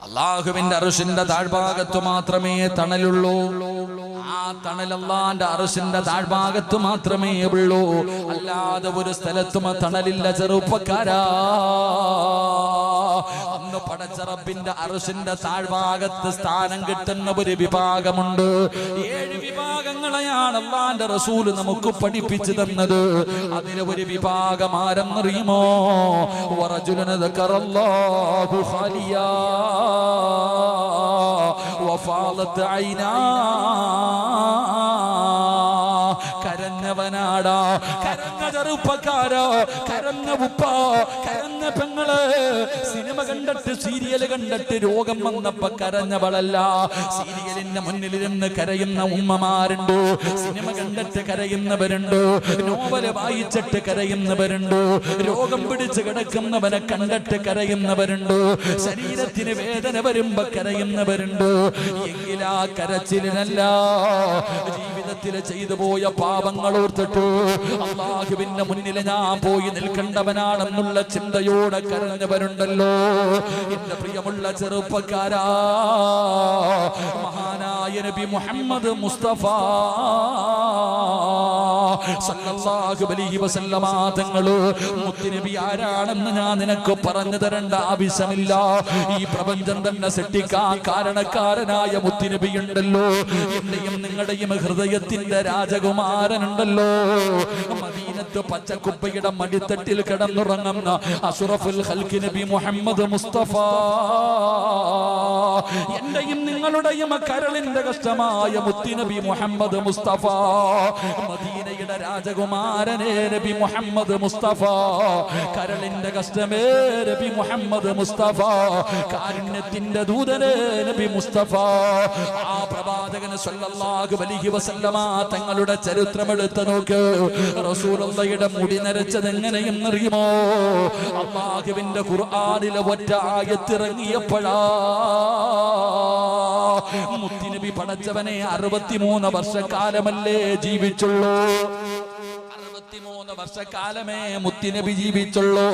അല്ലാഹുവിന്റെ അർശിന്റെ താഴ്ഭാഗത്ത് മാത്രമേ തണലുള്ളൂ. ആ തണൽ അല്ലാഹുവിന്റെ അർശിന്റെ താഴ്ഭാഗത്ത് മാത്രമേ ഉള്ളൂ. അല്ലാതെ ഒരു സ്ഥലത്തും തണലില്ല ചെറുപ്പക്കാരാ. അന്ന് പടച്ച റബ്ബിന്റെ അർശിന്റെ താഴ്ഭാഗത്ത് സ്ഥാനം കിട്ടുന്ന ഒരു വിഭാഗമുണ്ട്. 7 വിഭാഗങ്ങളെയാണ് അല്ലാഹുവിന്റെ റസൂൽ നമുക്ക് പഠിപ്പിച്ചു തന്നത്. അതിലെ ഒരു വിഭാഗം ആരെന്നറിയുമോ? വറജുലൻ ദക്കറല്ലാഹു ഖാലിയാ വഫാലത് ഐനാ. കരഞ്ഞവനാടാ, കരഞ്ഞ ചെറുപ്പക്കാരോ, കരഞ്ഞ ഉപ്പ, കരഞ്ഞ പെങ്ങള്. സിനിമ കണ്ടിട്ട് സീരിയൽ കണ്ടിട്ട് രോഗം വന്നപ്പോ കരഞ്ഞവളല്ല. സീരിയലിന്റെ മുന്നിലിരുന്ന് കരയുന്ന ഉമ്മമാരുണ്ട്, സിനിമ കണ്ടിട്ട് കരയുന്നവരുണ്ട്, നോവല് വായിച്ചിട്ട് കരയുന്നവരുണ്ട്, രോഗം പിടിച്ച് കിടക്കുന്നവനെ കണ്ടിട്ട് കരയുന്നവരുണ്ട്, ശരീരത്തിന് വേദന വരുമ്പോ കരയുന്നവരുണ്ട്. എങ്കിലാ കരച്ചിലിനല്ല, ജീവിതത്തിൽ ചെയ്തു പോയ പാപങ്ങൾ ഓർത്തിട്ട് അല്ലാഹുവിന്റെ മുന്നിൽ ഞാൻ പോയി നിൽക്കേണ്ടവനാണെന്നുള്ള ചിന്തയോടെ കരഞ്ഞവരുണ്ടല്ലോ. എന്റെ പ്രിയമുള്ള ചെറുപ്പക്കാരാ, മഹാനായ നബി മുഹമ്മദ് മുസ്തഫ സല്ലല്ലാഹു അലൈഹി വസല്ലമ തങ്ങള് മുത്തുനബി ആരാണെന്ന് ഞാൻ നിനക്ക് പറഞ്ഞു തരേണ്ട ആവശ്യമില്ല. ഈ പ്രപഞ്ചം തന്നെ സൃഷ്ടിക്കാൻ കാരണക്കാരനായ മുത്തുനബി ഉണ്ടല്ലോ. എന്റെയും നിങ്ങളുടെയും ഹൃദയത്തിന്റെ രാജകുമാരനുണ്ടല്ലോ. മദീനത്ത് പച്ചക്കുപ്പയുടെ മടിത്തട്ടിൽ കിടന്നുറങ്ങുന്ന അഷ്റഫുൽ ഖൽഖ് നബി മുഹമ്മദ് മുസ്തഫ, എന്റെയും നിങ്ങളുടെയും കരളിന്റെ കഷ്ടമായ മുത്തുനബി മുഹമ്മദ് മുസ്തഫ, മദീനയുടെ രാജകുമാരനേ നബി മുഹമ്മദ് മുസ്തഫ, കരളിന്റെ കഷ്ടമേ നബി മുഹമ്മദ് മുസ്തഫ, കാരുണ്യത്തിന്റെ ദൂതനേ നബി മുസ്തഫ. ആ പ്രവാചകൻ സല്ലല്ലാഹു അലൈഹി വസല്ലമ തങ്ങളുടെ ചരിത്രം എടുത്ത് നോക്ക്. റസൂലുള്ളാഹിയുടെ മുടി നരച്ചത് എങ്ങനെയെന്നറിയുമോ? അല്ലാഹുവിന്റെ ഖുർആനിലെ ഒറ്റ ആയത്ത് ഇറങ്ങിയപ്പോഴാ. മുത്തുനബി പടച്ചവനെ 63 വർഷക്കാലമല്ലേ ജീവിച്ചുള്ളൂ. 63 വർഷക്കാലമേ മുത്തുനബി ജീവിച്ചുള്ളൂ.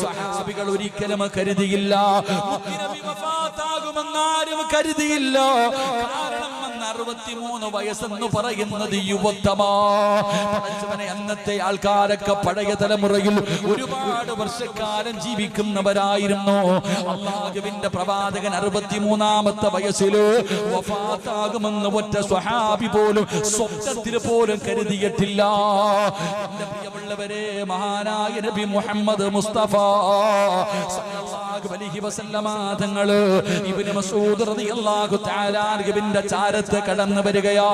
സ്വഹാബികൾ ഒരിക്കലും കരുതിയില്ല മുത്തുനബി വഫാത്താകുമെന്നാരും കരുതിയില്ല. കാരണം 63 വയസ്സെന്ന് പറയുന്നത് യുവത്വമാ. പടച്ചവനെ, അന്നത്തെ ആൾക്കാരൊക്കെ പഴയ തലമുറയിൽ ഒരുപാട് വർഷക്കാലം ജീവിക്കുന്നവരായിരുന്നു. അല്ലാഹുവിന്റെ പ്രവാചകൻ 63ാമത്തെ വയസ്സിൽ വഫാത്താകുമെന്ന് ഒറ്റ സ്വഹാബി പോലും സ്വപ്നത്തിൽ പോലും കരുതിയിട്ടില്ല. എന്റെ പ്രിയമുള്ളവരെ, മഹാനായ നബി മുഹമ്മദ് മുസ്തഫ സല്ലല്ലാഹു അലൈഹി വസല്ലമ തങ്ങള് ഇബ്നു മസ്ഊദ് റളിയല്ലാഹു തആല അൻഹുവിന്റെ ചാരത്ത് കടന്നു വരികയാ.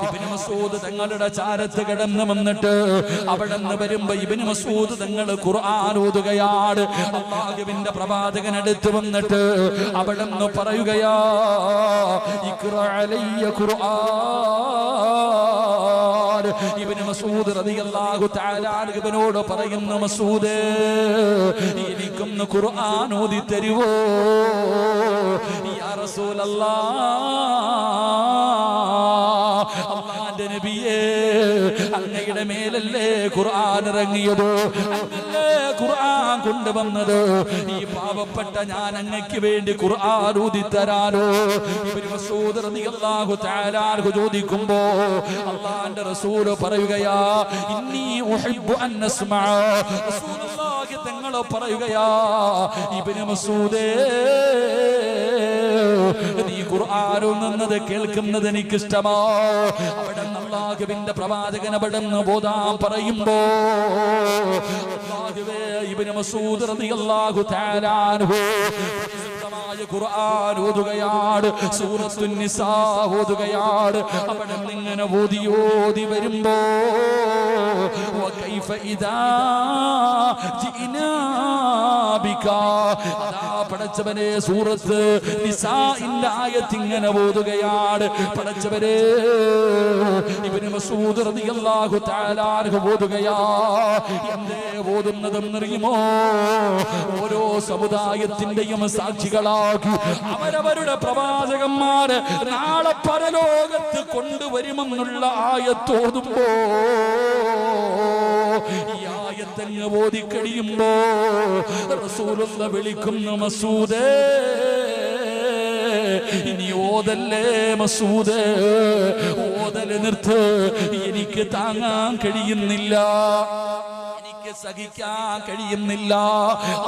ഇബ്നു മസ്ഊദ് തങ്ങളുടെ ചാരത്ത് കടന്നു വന്നിട്ട് അവിടെ നിന്ന് വരുമ്പോ ഇബ്നു മസ്ഊദ് തങ്ങൾ ഖുർആൻ ഓതുകയാണ്. അല്ലാഹുവിന്റെ പ്രവാചകൻ അടുത്ത് വന്നിട്ട് അവിടെ നിന്ന് പറയുകയാ, ഇഖ്റാ അലയ്യ ഖുർആൻ. ഇബ്നു മസ്ഊദ് റളിയല്ലാഹു തആല അൻഹുവിനോട് പറയുന്നു, മസ്ഊദേ, എനിക്കൊന്ന് ഖുർആൻ ഓതി തരുവോ? യാ റസൂലല്ലാഹ്, അല്ലാഹുവിന്റെ നബിയേ, അങ്ങയുടെ മേലല്ലേ ഖുർആൻ ഇറങ്ങിയത്, അങ്ങല്ലേ ഖുർആൻ കൊണ്ടുവന്നത്. ഈ പാവപ്പെട്ട ഞാൻ അങ്ങയ്ക്ക് വേണ്ടി ഖുർആൻ ഓതി തരാനോ? ഇബ്നു മസ്ഊദ് റളിയല്ലാഹു തആല അൻഹു ചോദിക്കുമ്പോ അല്ലാഹുവിന്റെ റസൂൽ പറയുകയാ, ഇന്നി ഉഹിബ്ബു അൻ അസ്മഅ. റസൂലുള്ളാഹി തങ്ങൾ പറയുകയാ, ഇബ്നു മസ്ഊദേ, നീ ഖുർആൻ ഓതുന്നത് കേൾക്കുന്നത് എനിക്ക് ഇഷ്ടമാ. അവിടെ അല്ലാഹുവിന്റെ പ്രവാചകൻ അവിടെ നിന്ന് ബോധാൻ പറയുമ്പോ അല്ലാഹുവേ, ഇബ്നു മസ്ഊദ് റളിയല്ലാഹു തആല അൻഹു ഖുർആൻ ഓതുകയാണ്, സൂറത്തുൻ നിസാ ഓതുകയാണ്. അവിടെ ഇങ്ങനെ ഓതി വരുമ്പോ വകൈഫ ഇദാ ജിനാ ബിക, അതാ പടച്ചവനെ സൂറത്ത് നിസാഇന്റെ ആയത്ത് ഇങ്ങനെ ഓതുകയാണ്. പടച്ചവനെ, ഇബ്നു മസ്ഊദ് റളിയല്ലാഹു തആല അൻഹു ഓതുകയാ. എന്തേ ഓതുന്നതെന്നറിയുമോ? ഓരോ സമുദായത്തിന്റെയും സാക്ഷികളാക്കി അവരവരുടെ പ്രവാചകന്മാര് നാളെ പരലോകത്ത് കൊണ്ടുവരുമെന്നുള്ള ആയത്തോതുമ്പോ ഈ ആയത്തങ്ങ് ഓതി കഴിയുമ്പോ റസൂലുള്ള വിളിക്കുന്നു, മസ്ഊദേ, ഇനി ഓതല്ലേ മസൂദ്, ഓതല് നിർത്ത്, എനിക്ക് താങ്ങാൻ കഴിയുന്നില്ല, സഹിക്കാൻ കഴിയുന്നില്ല.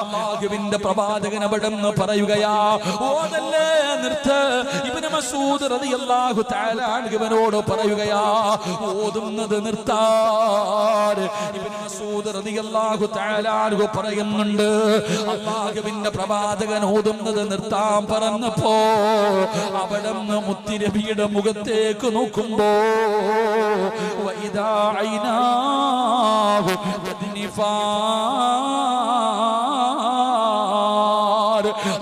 അല്ലാഹുവിന്റെ പ്രവാചകൻ അവിടെന്ന് പറയുകയാ, ഓതല്ലേ നിർത്ത്. ഇബ്നു മസ്ഊദ് റളിയല്ലാഹു തആല അൻഹുവിനോട് പറയുകയാ, ഓതുന്നത് നിർത്താൻ. ഇബ്നു മസ്ഊദ് റളിയല്ലാഹു തആല അൻഹു പറയുന്നുണ്ട്, അല്ലാഹുവിന്റെ പ്രവാചകൻ ഓതുന്നത് നിർത്താൻ പറഞ്ഞപ്പോ അവിടെന്ന് മുത്തുനബിയുടെ മുഖത്തേക്ക് നോക്കുമ്പോ വഇദാ ഐനാഹു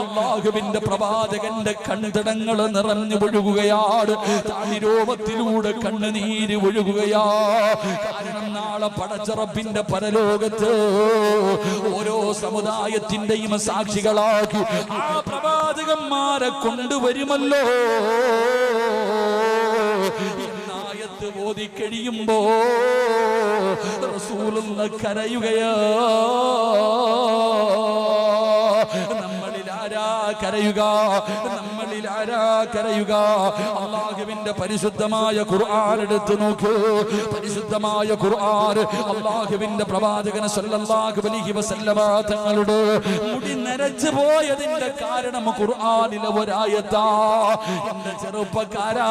അല്ലാഹുവിന്റെ പ്രവാചകന്റെ കൺതടങ്ങൾ നിറഞ്ഞു ഒഴുകുകയാണ്, താടിരോമത്തിലൂടെ കണ്ണുനീര് ഒഴുകുകയാ. കാരണം നാളെ പടച്ച റബ്ബിന്റെ പരലോകത്ത് ഓരോ സമുദായത്തിന്റെയും സാക്ഷികളാക്കി ആ പ്രവാചകന്മാരെ കൊണ്ടുവരുമല്ലോ. ഓതി കഴിയുമ്പോ റസൂലുള്ള കരയുകയാ. കരയുക, നമ്മളിൽ ആരാ കരയുക? അല്ലാഹുവിന്റെ പരിശുദ്ധമായ ഖുർആൻ എടുത്തു നോക്കൂ. പരിശുദ്ധമായ ഖുർആൻ അല്ലാഹുവിന്റെ പ്രവാചകൻ സല്ലല്ലാഹു അലൈഹി വസല്ലമ തങ്ങളുടെ മുടി നരച്ചു പോയതിന്റെ കാരണം ഖുർആനിലെ ഒരായത്താ. എന്റെ ചെറുപ്പക്കാരാ,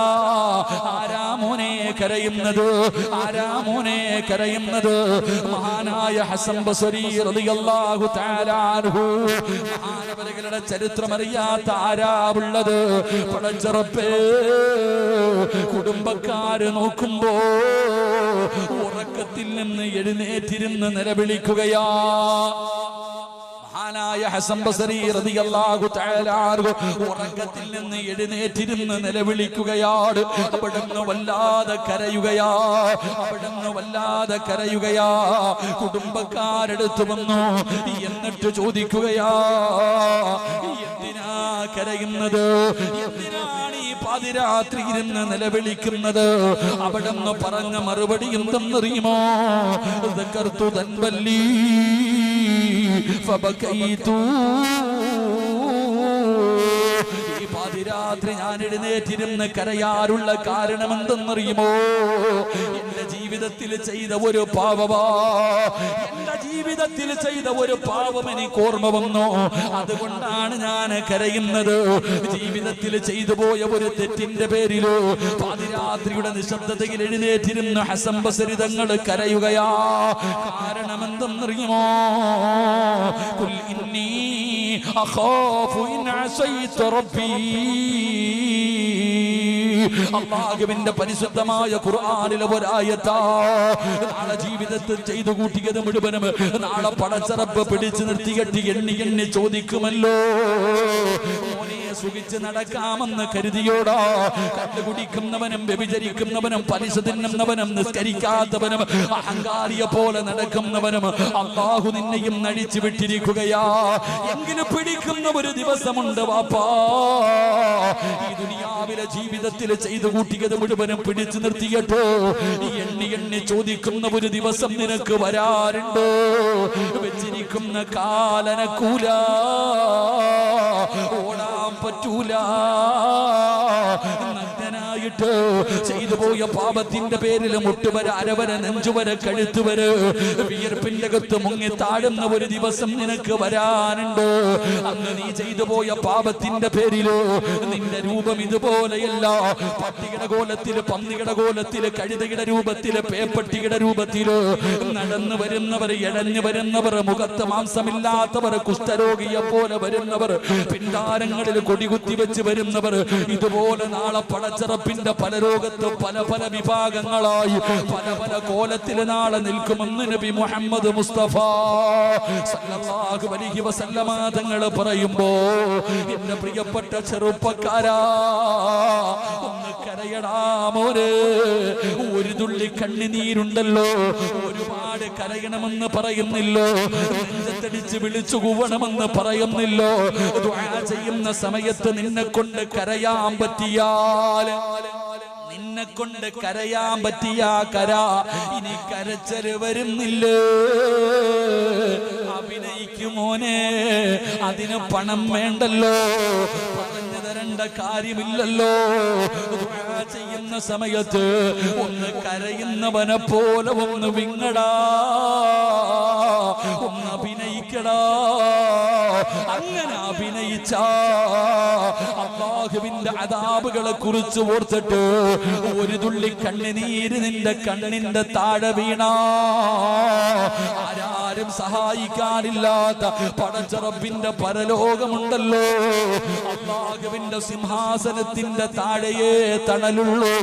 ആരാ മോനെ കരയുന്നത്? ആരാ മോനെ കരയുന്നത്? മഹാനായ ഹസൻ ബസ്രി റളിയല്ലാഹു തആല അൻഹു. മഹാനവരുടെ ചരിത്രം അറിയാത്ത ആരാവുള്ളത്? പടച്ചറപ്പേ, കുടുംബക്കാര് നോക്കുമ്പോ ഉറക്കത്തിൽ നിന്ന് എഴുന്നേറ്റിരുന്ന് നിലവിളിക്കുകയാ. മഹാനായ ഹസൻ ബസ്രി റളിയല്ലാഹു തആല അൻഹു ഉറക്കത്തിൽ നിന്ന് എഴുന്നേറ്റിരുന്ന് നിലവിളിക്കുകയാണ്. അവിടുന്ന് വല്ലാതെ കരയുകയാ, അവിടുന്ന് വല്ലാതെ കരയുകയാ. കുടുംബക്കാരെടുത്തു വന്നു, എന്നിട്ട് ചോദിക്കുകയാ, എന്തിനാ കരയുന്നത്? എന്തിനാണ് ഈ പാതിരാത്രി ഇരുന്ന് നിലവിളിക്കുന്നത്? അവിടുന്ന് പറഞ്ഞ മറുപടി എന്തെന്നറിയുമോ? ദക്കർതു ദൻബല്ലി ഫബകൈതു. ഈ പാതിരാത്രി ഞാൻ എഴുന്നേറ്റിരുന്ന് കരയാറുള്ള കാരണം എന്തെന്നറിയുമോ? എന്റെ ജീവിതത്തിൽ ചെയ്ത ഒരു പാപമാ, എന്റെ ജീവിതത്തിൽ ചെയ്ത ഒരു പാപം എനിക്ക് ഓർമ്മ വന്നു, അതുകൊണ്ടാണ് ഞാൻ കരയുന്നത്. ജീവിതത്തിൽ ചെയ്തു പോയ ഒരു തെറ്റിന്റെ പേരിലോ പാതിരാത്രിയുടെ നിശബ്ദതയിൽ എഴുന്നേറ്റിരുന്ന് ഹസൻ ബസ്രി തങ്ങൾ കരയുകയാ. കാരണം എന്തെന്നറിയുമോ? ഖുൽ ഇന്നി അഖാഫു ഇൻ അസൈതു റബ്ബി. അല്ലാഹുവിന്റെ പരിശുദ്ധമായ ഖുർആനിലെ ഒരായത്താ. നാളെ ജീവിതത്തിൽ ചെയ്തു കൂട്ടിയത് മുഴുവനും നാളെ പടച്ച റബ്ബ് പിടിച്ചു നിർത്തികെട്ടി എണ്ണി എണ്ണി ചോദിക്കുമല്ലോ. സുഖിച്ച് നടക്കാമെന്ന് കരുതിയോടാ കണ്ടുകുടിക്കുന്നവനും വ്യഭിചരിക്കുന്നവനും പലിശ തിന്നുന്നവനും നിസ്കരിക്കാത്തവനും അഹങ്കാരിയെ പോലെ നടക്കുന്നവനും അല്ലാഹു നിന്നെയും നടിച്ചു വിട്ടിരിക്കുകയാ. എങ്കിലും പിടിക്കുന്ന ഒരു ദിവസമുണ്ട് വാപ്പാ. ഈ ദുനിയാവിലെ ജീവിതത്തിൽ ചെയ്തു കൂട്ടിയത് മുഴുവനും പിടിച്ചു നിർത്തിയിട്ടോ എണ്ണി എണ്ണി ചോദിക്കുന്ന ഒരു ദിവസം നിനക്ക് വരാറുണ്ട്. വെച്ചിരിക്കുന്ന കാലനക്കൂല, ഓടാൻ പറ്റൂല. നഗ്നനായിട്ട് ചെയ്തു പോയ പാപത്തിന്റെ പേരിൽ മുട്ടുവര, അരവര, നെഞ്ചുവര, കഴുത്തുവര വിയർപ്പിന്റെ അകത്ത് മുങ്ങി താഴുന്ന ഒരു ദിവസം നിനക്ക് വരാനുണ്ട്. അന്ന് നീ ചെയ്തു പോയ പാപത്തിന്റെ പേരിലോ നിന്റെ രൂപം ഇതുപോലെയല്ല. പട്ടിയുടെ കോലത്തില്, പന്നിയുടെ കോലത്തില്, കഴുതയുടെ രൂപത്തില്, പേപ്പട്ടിയുടെ രൂപത്തില് നടന്നു വരുന്നവർ, ഇഴഞ്ഞു വരുന്നവർ, മുഖത്ത് മാംസമില്ലാത്തവർ, കുഷ്ഠരോഗിയെ പോലെ വരുന്നവർ, പിണ്ടാരങ്ങളിൽ കൊടികുത്തി വെച്ച് വരുന്നവർ, ഇതുപോലെ നാളെ പടച്ചറപ്പിന്റെ പല ലോകത്ത് പല പല വിഭാഗങ്ങളായി പല പല കോലത്തിൽ നാളെ നിൽക്കുമെന്ന് നബി മുഹമ്മദ് മുസ്തഫ സല്ലല്ലാഹു അലൈഹി വസല്ലമ തങ്ങൾ പറയുമ്പോ എന്റെ പ്രിയപ്പെട്ട ചെറുപ്പക്കാരാ, ഒന്ന് കരയടാ മോനെ. ഒരു തുള്ളി കണ്ണുനീരുണ്ടല്ലോ, ഒരുപാട് കരയണമെന്ന് പറയുന്നില്ലോ, നെഞ്ചത്തടിച്ച് വിളിച്ചു കൂവണമെന്ന് പറയുന്നില്ലോ. ദുആ ചെയ്യുന്ന സമയത്ത് നിന്നെ കൊണ്ട് കരയാൻ പറ്റിയാൽ, നിന്നെ കൊണ്ട് കരയാൻ പറ്റിയ കര. ഇനി കരച്ചല് വരുന്നില്ലേ? അഭിനയിക്കുമോനെ, അതിന് പണം വേണ്ടല്ലോ. പറഞ്ഞു തരണ്ട കരയേണ്ട കാര്യമില്ലല്ലോ. ദുആ ചെയ്യുന്ന സമയത്ത് ഒന്ന് കരയുന്നവനെ പോലെ ഒന്ന് വിങ്ങടാ, ഒന്ന് അഭിനയിക്കടാ. അങ്ങനെ അഭിനയിച്ച അല്ലാഹുവിന്റെ അദാബുകളെ കുറിച്ച് ഓർത്തിട്ട് ഒരു തുള്ളി കണ്ണുനീര് നിന്റെ കണ്ണിന്റെ താഴെ വീണാ, ആരും സഹായിക്കാനില്ലാത്ത പടച്ച റബ്ബിന്റെ പരലോകമുണ്ടല്ലോ. അല്ലാഹുവിന്റെ സിംഹാസനത്തിന്റെ താഴെയേ തണലുള്ളൂ.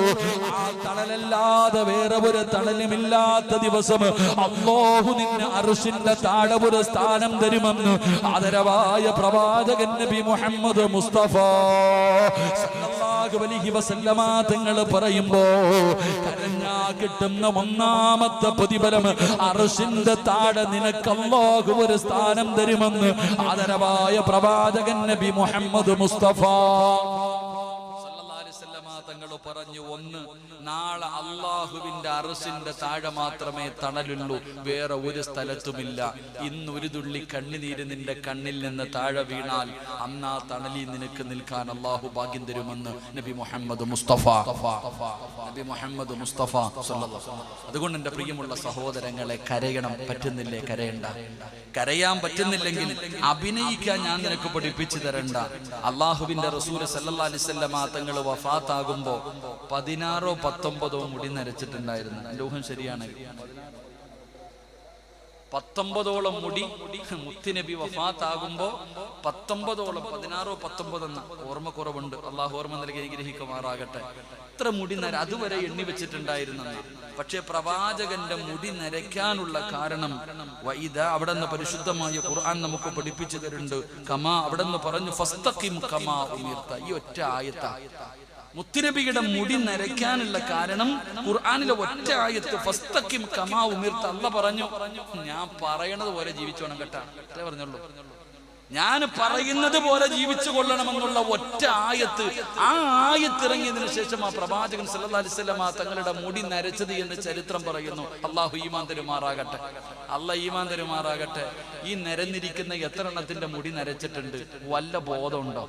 ആ തണലല്ലാതെ വേറെ ഒരു തണലുമില്ലാത്ത ദിവസം അല്ലാഹു നിന്നെ അർശിന്റെ താഴെ ഒരു സ്ഥാനം തരുമെന്ന് ആദരവായ പ്രവാചകൻ നബി മുഹമ്മദ് മുസ്തഫ സല്ലല്ലാഹു അലൈഹി വസല്ലമ തങ്ങൾ പറയുമ്പോ കരഞ്ഞാ കിട്ടുന്ന ഒന്നാമത്തെ പ്രതിഫലം അർശിന്റെ താഴെ നിനക്ക് അല്ലാഹു ഒരു സ്ഥാനം തരുമെന്ന് ആദരവായ പ്രവാചകൻ നബി മുഹമ്മദ് മുസ്തഫ തങ്ങൾ പറഞ്ഞു. ഒന്ന്, നാളെ അല്ലാഹുവിന്റെ അർശിന്റെ താഴെ മാത്രമേ തണലുള്ളൂ, വേറെ ഒരു സ്ഥലത്തുമില്ല. ഇന്ന് ഒരു തുള്ളി കണ്ണുനീര് നിന്റെ കണ്ണിൽ നിന്ന് താഴെ വീണാൽ അന്ന് ആ തണലിൽ നിനക്ക് നിൽക്കാൻ അല്ലാഹു ഭാഗ്യം തരുമെന്ന് നബി മുഹമ്മദ് മുസ്തഫ അതുകൊണ്ട് എന്റെ പ്രിയമുള്ള സഹോദരങ്ങളെ, കരയണം. പറ്റുന്നില്ലേ? കരയണ്ട. കരയാൻ പറ്റുന്നില്ലെങ്കിൽ അഭിനയിക്കാൻ ഞാൻ നിനക്ക് പഠിപ്പിച്ചു തരണ്ട. അല്ലാഹുവിന്റെ റസൂൽ സല്ലല്ലാഹു അലൈഹി വസല്ലം തങ്ങൾ വഫാത്താകുമ്പോ 16 or 19 മുടി നരച്ചിട്ടുണ്ടായിരുന്നു. എന്റെ ഊഹം ശരിയാണ്. 19ഓളം മുടി മുത്തുനബി വഫാത്താകുമ്പോ 19ഓളം 16 or 19 എന്ന ഓർമ്മ കുറവുണ്ട്. അള്ളാഹു ഓർമ്മ നൽകി അനുഗ്രഹിക്കുമാറാകട്ടെ. ഇത്ര മുടി അതുവരെ എണ്ണി വെച്ചിട്ടുണ്ടായിരുന്ന. പക്ഷെ പ്രവാചകന്റെ മുടി നരയ്ക്കാനുള്ള കാരണം അവിടെ നിന്ന് പരിശുദ്ധമായ ഖുർആൻ നമുക്ക് പഠിപ്പിച്ചു തരുന്നുണ്ട്. കമാ അവിടെ നിന്ന് പറഞ്ഞു ഫസ്തഖിം കമാ ഉമിർത. ഈ ഒറ്റ ആയത്ത മുത്തുനബിയുടെ മുടി നരയ്ക്കാനുള്ള കാരണം ഖുർആനിലെ ഒറ്റ ആയത്ത് ഫസ്തഖിം കമാ ഉമിർത. അല്ലാഹു പറഞ്ഞു, ഞാൻ പറയണത് പോലെ ജീവിച്ചോണം കേട്ടാ. അത്രേ പറഞ്ഞുള്ളൂ. ഞാൻ പറയുന്നത് പോലെ ജീവിച്ചു കൊള്ളണമെന്നുള്ള ഒറ്റ ആയത്ത്. ആ ആയത്ത് ഇറങ്ങിയതിനു ശേഷം ആ പ്രവാചകൻ സല്ലല്ലാഹു അലൈഹി വസല്ലം തങ്ങളുടെ മുടി നരച്ചത് എന്ന് ചരിത്രം പറയുന്നു. അല്ലാഹു ഈമാൻ തരുമാറാകട്ടെ. അല്ലാഹു ഈമാൻ തരുമാറാകട്ടെ. ഈ നിരന്നിരിക്കുന്ന എത്ര എണ്ണത്തിന്റെ മുടി നരച്ചിട്ടുണ്ട്? വല്ല ബോധമുണ്ടോ?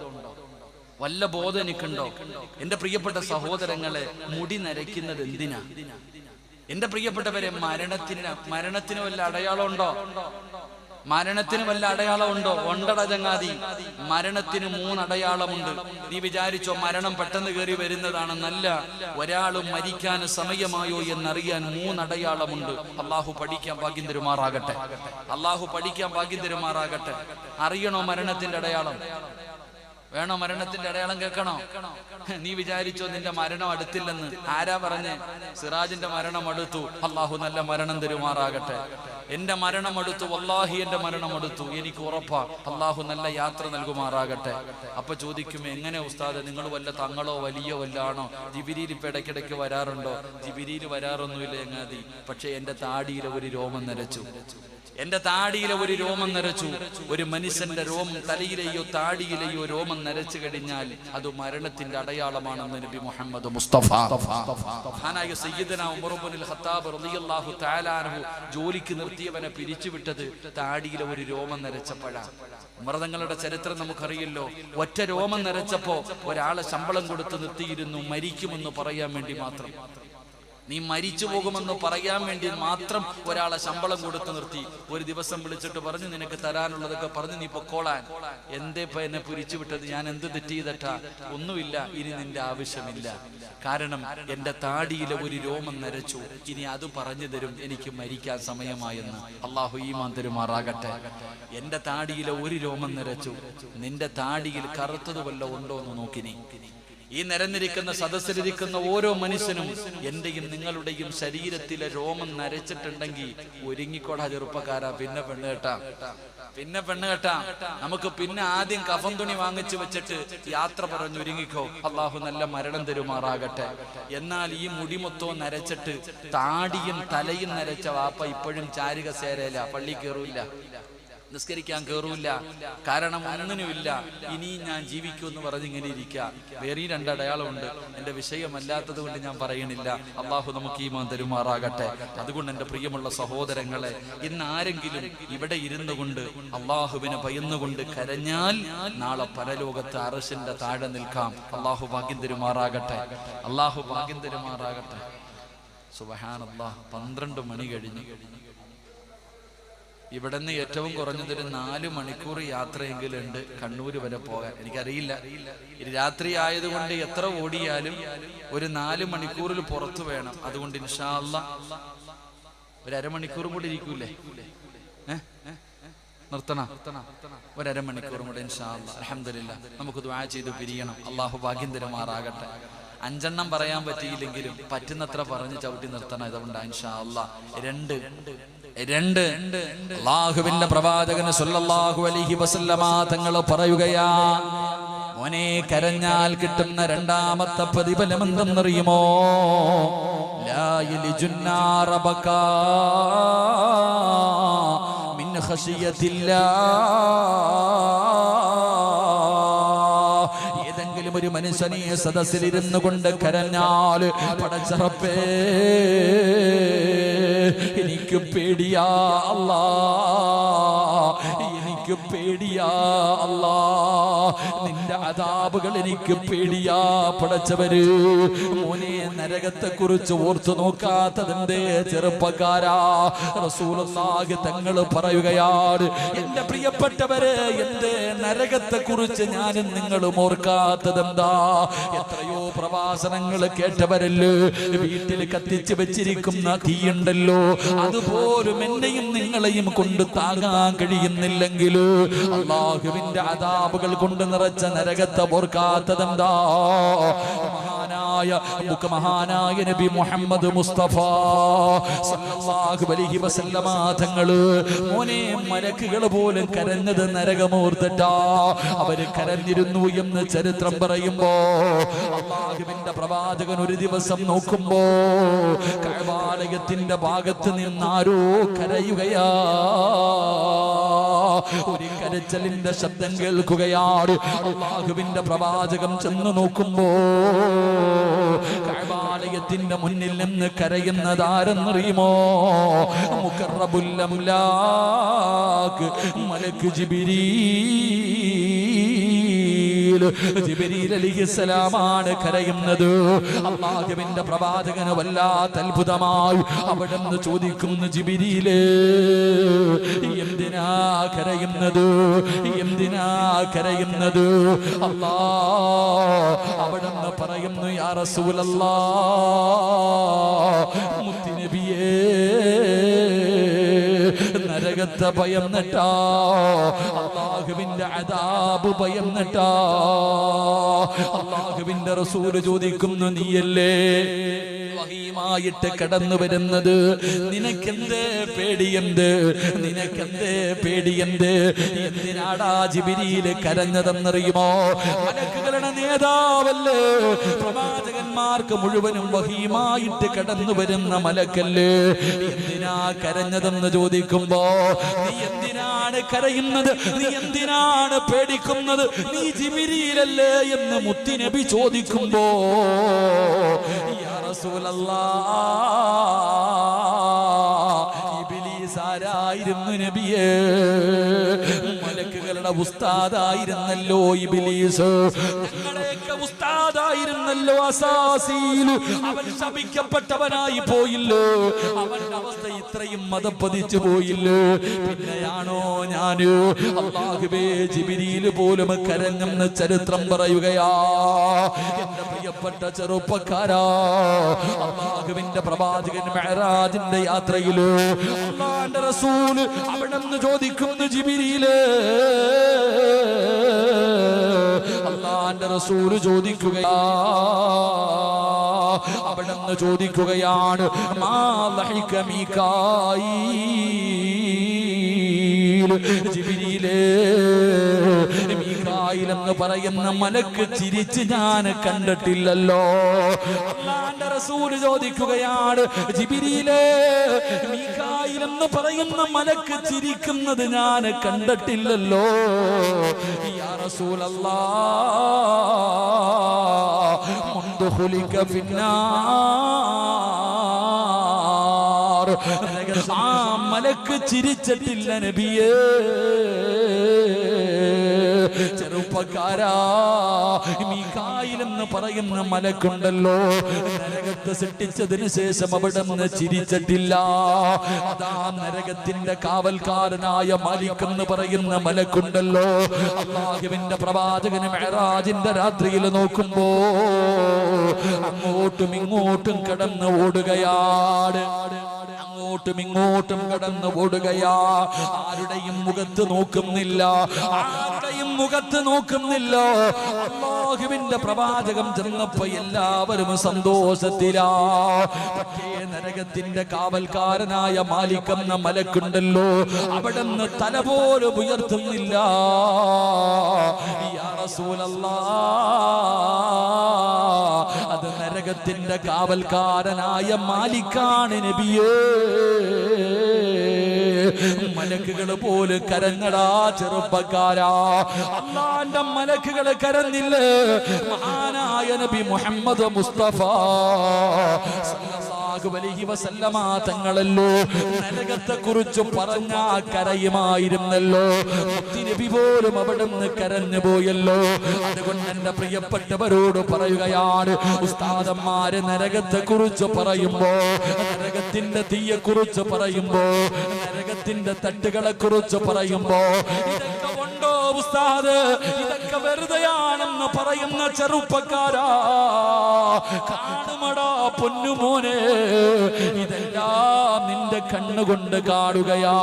വല്ല ബോധം എനിക്കുണ്ടോ? എന്റെ പ്രിയപ്പെട്ട സഹോദരങ്ങളെ, മുടി നരയ്ക്കുന്നത് എന്തിനാ? എന്റെ പ്രിയപ്പെട്ടവരെ, മരണത്തിന് വല്ല അടയാളം ഉണ്ടോ? മരണത്തിന് വല്ല അടയാളമുണ്ടോ? ഉണ്ടട ചങ്ങാതി. മരണത്തിന് 3 അടയാളമുണ്ട്. നീ വിചാരിച്ചോ മരണം പെട്ടെന്ന് കയറി വരുന്നതാണെന്നല്ല. ഒരാളും മരിക്കാൻ സമയമായോ എന്നറിയാൻ 3 അടയാളമുണ്ട്. അള്ളാഹു പഠിക്കാൻ ഭാഗ്യം തരുമാറാകട്ടെ. അള്ളാഹു പഠിക്കാൻ ഭാഗ്യം തരുമാറാകട്ടെ. അറിയണോ മരണത്തിന്റെ അടയാളം? വേണോ മരണത്തിന്റെ അടയാളം കേൾക്കണോ? നീ വിചാരിച്ചോ നിന്റെ മരണം അടുത്തില്ലെന്ന്? ആരാ പറഞ്ഞേ? സിറാജിന്റെ മരണം അടുത്തു. അള്ളാഹു നല്ല മരണം തരുമാറാകട്ടെ. എന്റെ മരണം അടുത്തു, വല്ലാഹി എന്റെ മരണം അടുത്തു. എനിക്ക് ഉറപ്പാ. അള്ളാഹു നല്ല യാത്ര നൽകുമാറാകട്ടെ. അപ്പൊ ചോദിക്കും, എങ്ങനെ ഉസ്താദ്, നിങ്ങൾ വല്ല തങ്ങളോ വലിയ വല്ലാണോ? ജിബിരിയിൽ ഇപ്പൊ ഇടയ്ക്കിടയ്ക്ക് വരാറുണ്ടോ? ജിബിരിയിൽ വരാറൊന്നുമില്ല ചങ്ങാതി. പക്ഷെ എന്റെ താടിയിലെ ഒരു രോമം നരച്ചു. എന്റെ താടിയിലെ ഒരു രോമം നരച്ചു. ഒരു മനുഷ്യന്റെ രോമം തലയിലെയോ താടിയിലെയോ രോമം നരച്ചു കഴിഞ്ഞാൽ അത് മരണത്തിന്റെ അടയാളമാണെന്ന് നബി മുഹമ്മദ് മുസ്തഫ. സയ്യിദനാ ഉമർ ഇബ്നുൽ ഖത്താബ് റളിയല്ലാഹു തആല അൻഹു ജോലിക്ക് നിർത്തിയവനെ പിരിച്ചുവിട്ടത് താടിയിലെ ഒരു രോമം നരച്ചപ്പോഴാണ്. മൃതങ്ങളുടെ ചരിത്രം നമുക്കറിയല്ലോ. ഒറ്റ രോമം നരച്ചപ്പോ ഒരാളെ ശമ്പളം കൊടുത്ത് നിർത്തിയിരുന്നു, മരിക്കുമെന്ന് പറയാൻ വേണ്ടി മാത്രം. നീ മരിച്ചു പോകുമെന്ന് പറയാൻ വേണ്ടി മാത്രം ഒരാളെ ശമ്പളം കൊടുത്തു നിർത്തി. ഒരു ദിവസം വിളിച്ചിട്ട് പറഞ്ഞു, നിനക്ക് തരാനുള്ളതൊക്കെ പറഞ്ഞു, നീ പൊക്കോളാൻ. എന്തേപ്പ എന്നെ പിരിച്ചുവിട്ടത്? ഞാൻ എന്ത് തെറ്റ് ചെയ്തട്ടാ? ഒന്നുമില്ല, ഇനി നിന്റെ ആവശ്യമില്ല. കാരണം എന്റെ താടിയിലെ ഒരു രോമം നരച്ചു. ഇനി അത് പറഞ്ഞു തരും എനിക്ക് മരിക്കാൻ സമയമായെന്ന്. അള്ളാഹു ഈമാൻ തരുമാറാകട്ടെ. എന്റെ താടിയിലെ ഒരു രോമം നരച്ചു. നിന്റെ താടിയിൽ കറുത്തത് വല്ല ഉണ്ടോ എന്ന് നോക്കിനി. ഈ നിരന്നിരിക്കുന്ന സദസ്സിലിരിക്കുന്ന ഓരോ മനുഷ്യനും എന്റെയും നിങ്ങളുടെയും ശരീരത്തിലെ രോമം നരച്ചിട്ടുണ്ടെങ്കിൽ ഒരുങ്ങിക്കോടാ ചെറുപ്പക്കാരാ. പിന്നെ പെണ്ണ് കേട്ടാ. നമുക്ക് പിന്നെ ആദ്യം കഫൻ തുണി വാങ്ങിച്ചു വെച്ചിട്ട് യാത്ര പറഞ്ഞൊരുങ്ങിക്കോ. അള്ളാഹു നല്ല മരണം തരുമാറാകട്ടെ. എന്നാൽ ഈ മുടി മൊത്തവും നരച്ചിട്ട് താടിയും തലയും നരച്ച വാപ്പ ഇപ്പോഴും ചാരിക സേരയില്ല, പള്ളി കയറൂല്ല. നിസ്കരിക്കാൻ കയറൂല, കാരണം ഒന്നിനുമില്ല, ഇനിയും ഞാൻ ജീവിക്കുമെന്ന് പറഞ്ഞിങ്ങനെ ഇരിക്കുക. വേറെ രണ്ടടയാളമുണ്ട്, എൻ്റെ വിഷയമല്ലാത്തത് കൊണ്ട് ഞാൻ പറയണില്ല. അള്ളാഹു നമുക്ക് ഈമാൻ തരുമാറാകട്ടെ. അതുകൊണ്ട് എൻ്റെ പ്രിയമുള്ള സഹോദരങ്ങളെ, ഇന്ന് ആരെങ്കിലും ഇവിടെ ഇരുന്നു കൊണ്ട് അള്ളാഹുവിനെ ഭയന്നുകൊണ്ട് കരഞ്ഞാൽ നാളെ പരലോകത്ത് അർശിന്റെ താഴെ നിൽക്കാം. അള്ളാഹു ഭാഗ്യം തരുമാറാകട്ടെ. അള്ളാഹു ഭാഗ്യം തരുമാറാകട്ടെ. സുബ്ഹാനല്ലാഹ്, 12 മണി കഴിഞ്ഞു. ഇവിടെ നിന്ന് ഏറ്റവും കുറഞ്ഞതൊരു 4 മണിക്കൂർ യാത്രയെങ്കിലും ഉണ്ട് കണ്ണൂർ വരെ പോകാൻ. എനിക്കറിയില്ല, രാത്രി ആയതുകൊണ്ട് എത്ര ഓടിയാലും ഒരു 4 മണിക്കൂറിൽ പുറത്തു വേണം. അതുകൊണ്ട് ഇൻഷാ അല്ലാഹ് ഒരു അരമണിക്കൂറും കൂടി ഇരിക്കൂലേ? നിർത്തണ ഒരു അരമണിക്കൂറും കൂടെ ഇൻഷാ അല്ലാഹ്. അൽഹംദുലില്ലാഹ്, നമുക്ക് ദുആ ചെയ്ത് പിരിയണം. അള്ളാഹു ഭാഗ്യം തരുമാറാകട്ടെ. 5 എണ്ണം പറയാൻ പറ്റിയില്ലെങ്കിലും പറ്റുന്നത്ര പറഞ്ഞ് ചവിട്ടി നിർത്തണം. ഇതുകൊണ്ട് ഇൻഷാ അല്ലാഹ് 2 അല്ലാഹുവിന്റെ പ്രവാചകൻ സല്ലല്ലാഹു അലൈഹി വസല്ലമ തങ്ങൾ പറയുകയാ, മോനെ കരഞ്ഞാൽ കിട്ടുന്ന രണ്ടാമത്തെ പ്രതിഫലം എന്തെന്നറിയുമോ? ലാ യലിജുന്നാറ ബകാ മിൻ ഖശിയത്തില്ലാഹ്. ഏതെങ്കിലും ഒരു മനുഷ്യനെ സദസ്സിലിരുന്നു കൊണ്ട് കരഞ്ഞാൽ, പടച്ചറപ്പേ എനിക്ക് പേടിയാ അല്ലാ, എനിക്ക് പേടിയാ അല്ലാ, നിന്റെ അദാബുകൾ എനിക്ക് പേടിയാ പടച്ചവര്. മോനെ നരകത്തെ കുറിച്ച് ഓർത്തു നോക്കാത്തതെന്തേ ചെറുപ്പക്കാരാ? റസൂലുള്ളാഹി തങ്ങൾ പറയുകയാണ്, എന്റെ പ്രിയപ്പെട്ടവരെ, എന്തേ നരകത്തെ കുറിച്ച് ഞാനും നിങ്ങളും ഓർക്കാത്തതെന്താ? എത്രയോ പ്രഭാഷണങ്ങൾ കേട്ടവരല്ലോ, വീട്ടിൽ കത്തിച്ച് വെച്ചിരിക്കുന്ന തീയുണ്ടല്ലോ, അതുപോലും എന്നെയും നിങ്ങളെയും കൊണ്ട് താങ്ങാൻ കഴിയുന്നില്ലെങ്കിൽ അല്ലാഹുവിന്റെ അദാബുകൾ കൊണ്ട് നിറച്ച നരകത്തെ ഓർക്കാത്തതെന്താ? മഹാനായ നബി മുഹമ്മദ് മുസ്തഫ സല്ലല്ലാഹു അലൈഹി വസല്ലമ തങ്ങള്, മോനെ മലക്കുകൾ പോലും കരഞ്ഞത് നരകമോർത്തിട്ടാ. അവര് കരഞ്ഞിരുന്നു എന്ന് ചരിത്രം പറയുമ്പോ, അല്ലാഹുവിന്റെ പ്രവാചകൻ ഒരു ദിവസം നോക്കുമ്പോ കഅബാലയത്തിന്റെ ഭാഗത്ത് നിന്നാരോ കരയുകയാ. ഒരു കരച്ചലിന്റെ ശബ്ദം കേൾക്കുകയാണ്. അല്ലാഹുവിന്റെ പ്രവാചകൻ ചെന്ന് നോക്കുമ്പോ കഅബാലയത്തിന്റെ മുന്നിൽ നിന്ന് കരയുന്നത് ആരെന്നറിയുമോ? മുഖറബുൽ അംലാക്ക് മലക്ക് ജിബ്രീൽ അലൈഹിസ്സലാമാണ് കരയുന്നത്. അല്ലാഹുവിന്റെ പ്രവാചകന് വല്ലാത്ത അത്ഭുതമായി. അവിടുന്ന് ചോദിക്കുന്നു, ജിബ്രീലേ, എന്തിനാ കരയുന്നത്? എന്തിനാ കരയുന്നത്? അല്ലാ, അവിടുന്ന് പറയുന്നു, യാ റസൂലല്ലാഹ്, മുത്തുനബിയേ, നരകത്തെ ഭയന്നിട്ടാ, അല്ലാഹുവിന്റെ അദാബ് ഭയന്നിട്ടാ. അല്ലാഹുവിന്റെ റസൂൽ ചോദിക്കുന്നു, നീയല്ലേ വഹീമായിട്ട് കടന്നു വരുന്നത്? നിനക്കെന്തേ പേടിയെന്ത്? നിനക്കെന്തേ പേടിയെന്ത്? എന്തിനാടാ ജിബ്രീൽ കരഞ്ഞതെന്നറിയുമോ? മലക്കുകളുടെ നേതാവല്ലേ, പ്രവാചകന്മാർക്ക് മുഴുവനും വഹീമായിട്ട് കടന്നു വരുന്ന മലക്കല്ലേ, എന്തിനാ കരഞ്ഞതെന്ന് ചോദിക്കുമ്പോ, നീ എന്തിനാണ് കരയുന്നത്? നീ എന്തിനാണ് പേടിക്കുന്നത്? നീ ജിബ്രീലല്ലേ എന്ന് മുത്തുനബി ചോദിക്കുമ്പോ, യാ റസൂലല്ലാഹ്, ഇബ്ലീസ് ആരായിരുന്നു നബിയേ? മലക്കുകളുടെ ഉസ്താദായിരുന്നല്ലോ ഇബ്ലീസ്, ഞങ്ങളുടെയൊക്കെ ഉസ്താദായിരുന്നല്ലോ അസാസീൽ. അവൻ ശപിക്കപ്പെട്ടവനായി പോയില്ലോ, അവന്റെ അവസ്ഥ ഇത്രയും മതപ്പതിച്ചു പോയില്ലോ. പിന്നെയാണോ ഞാന്? അല്ലാഹുവേ, ജിബ്രീൽ പോലും കരഞ്ഞെന്ന് ചരിത്രം പറയുകയാ. എന്റെ പ്രിയപ്പെട്ട ചെറുപ്പക്കാരാ, അല്ലാഹുവിന്റെ പ്രവാചകൻ മിഅ്റാജിന്റെ യാത്രയില് അല്ലാഹുവിന്റെ റസൂൽ അവിടുന്ന് ചോദിക്കുന്നു, ജിബ്രീലേ, അല്ലാഹുവിന്റെ റസൂൽ ചോദിക്കുകയാ, അവിടുന്ന് ചോദിക്കുകയാണ്, മാ ലഹിക മീകായിൽ, ജിബ്രീലേ, മീകായിൽ എന്ന് പറയുന്ന മലക്ക് ചിരിച്ച് ഞാൻ കണ്ടിട്ടില്ലല്ലോ. അല്ലാഹുവിന്റെ റസൂൽ ചോദിക്കുകയാണ്, ജിബ്രീലേ, മീകായിൽ എന്ന് പറയുന്ന മലക്ക് ചിരിക്കുന്നത് ഞാൻ കണ്ടിട്ടില്ലല്ലോ. യാ റസൂലല്ലാഹ്, മുൻദു ഖുലിക ഫിന്നാർ, ആ മലക്ക് ചിരിച്ചിട്ടില്ല നബിയേ. ചെറുപ്പക്കാരാ, മീകായിൽ എന്ന് പറയുന്ന മലക്കുണ്ടല്ലോ, നരകത്തെ സൃഷ്ടിച്ചതിന് ശേഷം അവിടെ നിന്ന് ചിരിച്ചിട്ടില്ല. അതാ നരകത്തിന്റെ കാവൽക്കാരനായ മാലിക് എന്ന് പറയുന്ന മലക്കുണ്ടല്ലോ, അല്ലാഹുവിന്റെ പ്രവാചകന് മിഅ്റാജിന്റെ രാത്രിയിൽ നോക്കുമ്പോ അങ്ങോട്ടും ഇങ്ങോട്ടും കടന്ന് ഓടുകയാണ്, അങ്ങോട്ടും ഇങ്ങോട്ടും കടന്ന് ഓടുകയാ. ആരുടെയും മുഖത്ത് നോക്കുന്നില്ല, ആരുടെയും മുഖത്ത് നോക്കുന്നില്ല. അല്ലാഹുവിന്റെ പ്രവാചകം ചെന്നപ്പോ എല്ലാവരും സന്തോഷത്തിലാ. പക്ഷേ നരകത്തിന്റെ കാവൽക്കാരനായ മാലിക് എന്ന മലക്കുണ്ടല്ലോ, അവിടുന്ന് തല പോലും ഉയർത്തുന്നില്ല. യാ റസൂലല്ലാഹ്, അത് നരകത്തിന്റെ കാവൽക്കാരനായ മാലിക്കാണ് നബിയേ. മലക്കുകൾ പോലും കരഞ്ഞടാ ചെറുപ്പക്കാരാ. അല്ലാഹുവിന്റെ മലക്കുകൾ കരഞ്ഞില്ലേ? മഹാനായ നബി മുഹമ്മദ് മുസ്തഫ സല്ലല്ലാഹു അലൈഹി വസല്ലമ തങ്ങളല്ലോ നരകത്തെ കുറിച്ച് പറഞ്ഞ കരയുമായിരുന്നല്ലോ. നബി പോലും അവിടുന്ന് കരഞ്ഞു പോയല്ലോ. അതുകൊണ്ട് എന്റെ പ്രിയപ്പെട്ടവരോട് പറയുകയാണ്, ഉസ്താദന്മാര് നരകത്തെ കുറിച്ച് പറയുമ്പോ, നരകത്തിന്റെ തീയെ കുറിച്ച് പറയുമ്പോ, നരകത്തിന്റെ തട്ടുകളെ കുറിച്ച് പറയുമ്പോ, ഇതൊക്കെ ഉണ്ടോ ഉസ്താദ്, ഇതൊക്കെ വെറുതെയാണെന്ന് പറയുന്ന ചെറുപ്പക്കാരാ, കാണുമടാ പൊന്നുമോനെ, ഇതെല്ലാം നിന്റെ കണ്ണുകൊണ്ട് കാണുകയാ.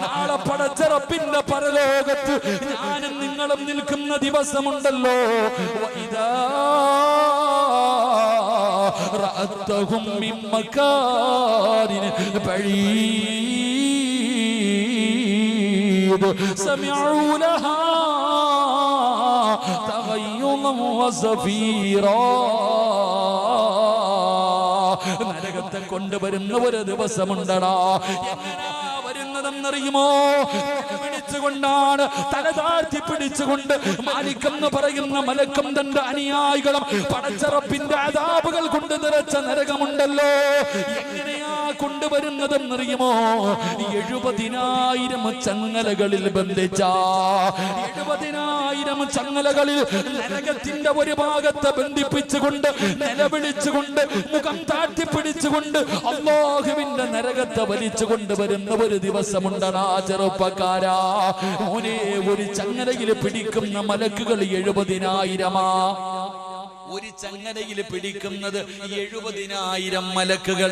നാളെ പടച്ചറപ്പിന്റെ പരലോകത്ത് ഞാനും നിങ്ങളും നിൽക്കുന്ന ദിവസമുണ്ടല്ലോ. ഇതാ റഅത്തഹും മിൻ മകാനിൻ ബഈദ് സമിഉ ലഹാ തഗയ്യുദൻ വസഫീറാ. നരകത്തെ കൊണ്ടുവരുന്ന ഒരു ദിവസമുണ്ടടാ. എങ്ങനാ വരുന്നതെന്നറിയുമോ? പിടിച്ചുകൊണ്ടാണ്, തല താഴ്ത്തി പിടിച്ചുകൊണ്ട് മാലിക് എന്ന് പറയുന്ന മലക്കും തന്റെ അനുയായികളും പടച്ചറപ്പിന്റെ അദാബുകൾ കൊണ്ട് നിറച്ച നരകമുണ്ടല്ലോ. എങ്ങനെയാ കൊണ്ടുവരുന്നതെന്നറിയുമോ? 70,000 ചങ്ങലകളിൽ ബന്ധിച്ച 70,000 ചങ്ങലകളിൽ നരകത്തിന്റെ ഒരു ഭാഗത്തെ ബന്ധിപ്പിച്ചുകൊണ്ട് നിലവിളിച്ചുകൊണ്ട് മുഖം താഴ്ത്തി പിടിച്ചുകൊണ്ട് അല്ലാഹുവിന്റെ നരകത്തെ വലിച്ചു കൊണ്ടുവരുന്ന ഒരു ദിവസമുണ്ടടാ ചെറുപ്പക്കാരാ. മോനെ, ഒരു ചങ്ങലയിൽ പിടിക്കുന്ന മലക്കുകൾ 70,000. ഒരു ചങ്ങലയിൽ പിടിക്കുന്നത് 70,000 മലക്കുകൾ.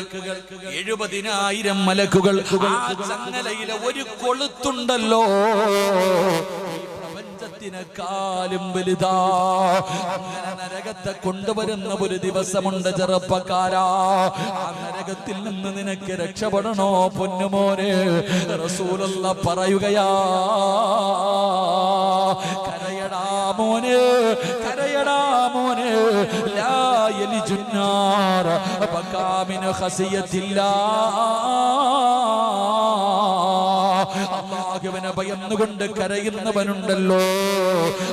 70,000 മലക്കുകൾ. ആ ചങ്ങലയിലെ ഒരു കൊളുത്തുണ്ടല്ലോ, ത്തിനെക്കാളും വലുതാ. അങ്ങനെ നരകത്തെ കൊണ്ടുവരുന്ന ഒരു ദിവസമുണ്ട് ചെറുപ്പക്കാരാ. ആ നരകത്തിൽ നിന്ന് നിനക്ക് രക്ഷപ്പെടണോ പൊന്നുമോനെ? റസൂലുള്ളാഹി പറയുകയാ, കരയടാ മോനെ, കരയടാ മോനെ. ലാ യലിജുന്നാർ ബകാമിൻ ഖസിയത്തില്ലാ. അല്ലാഹുവിനെ ഭയന്നുകൊണ്ട് കരയുന്നവനുണ്ടല്ലോ,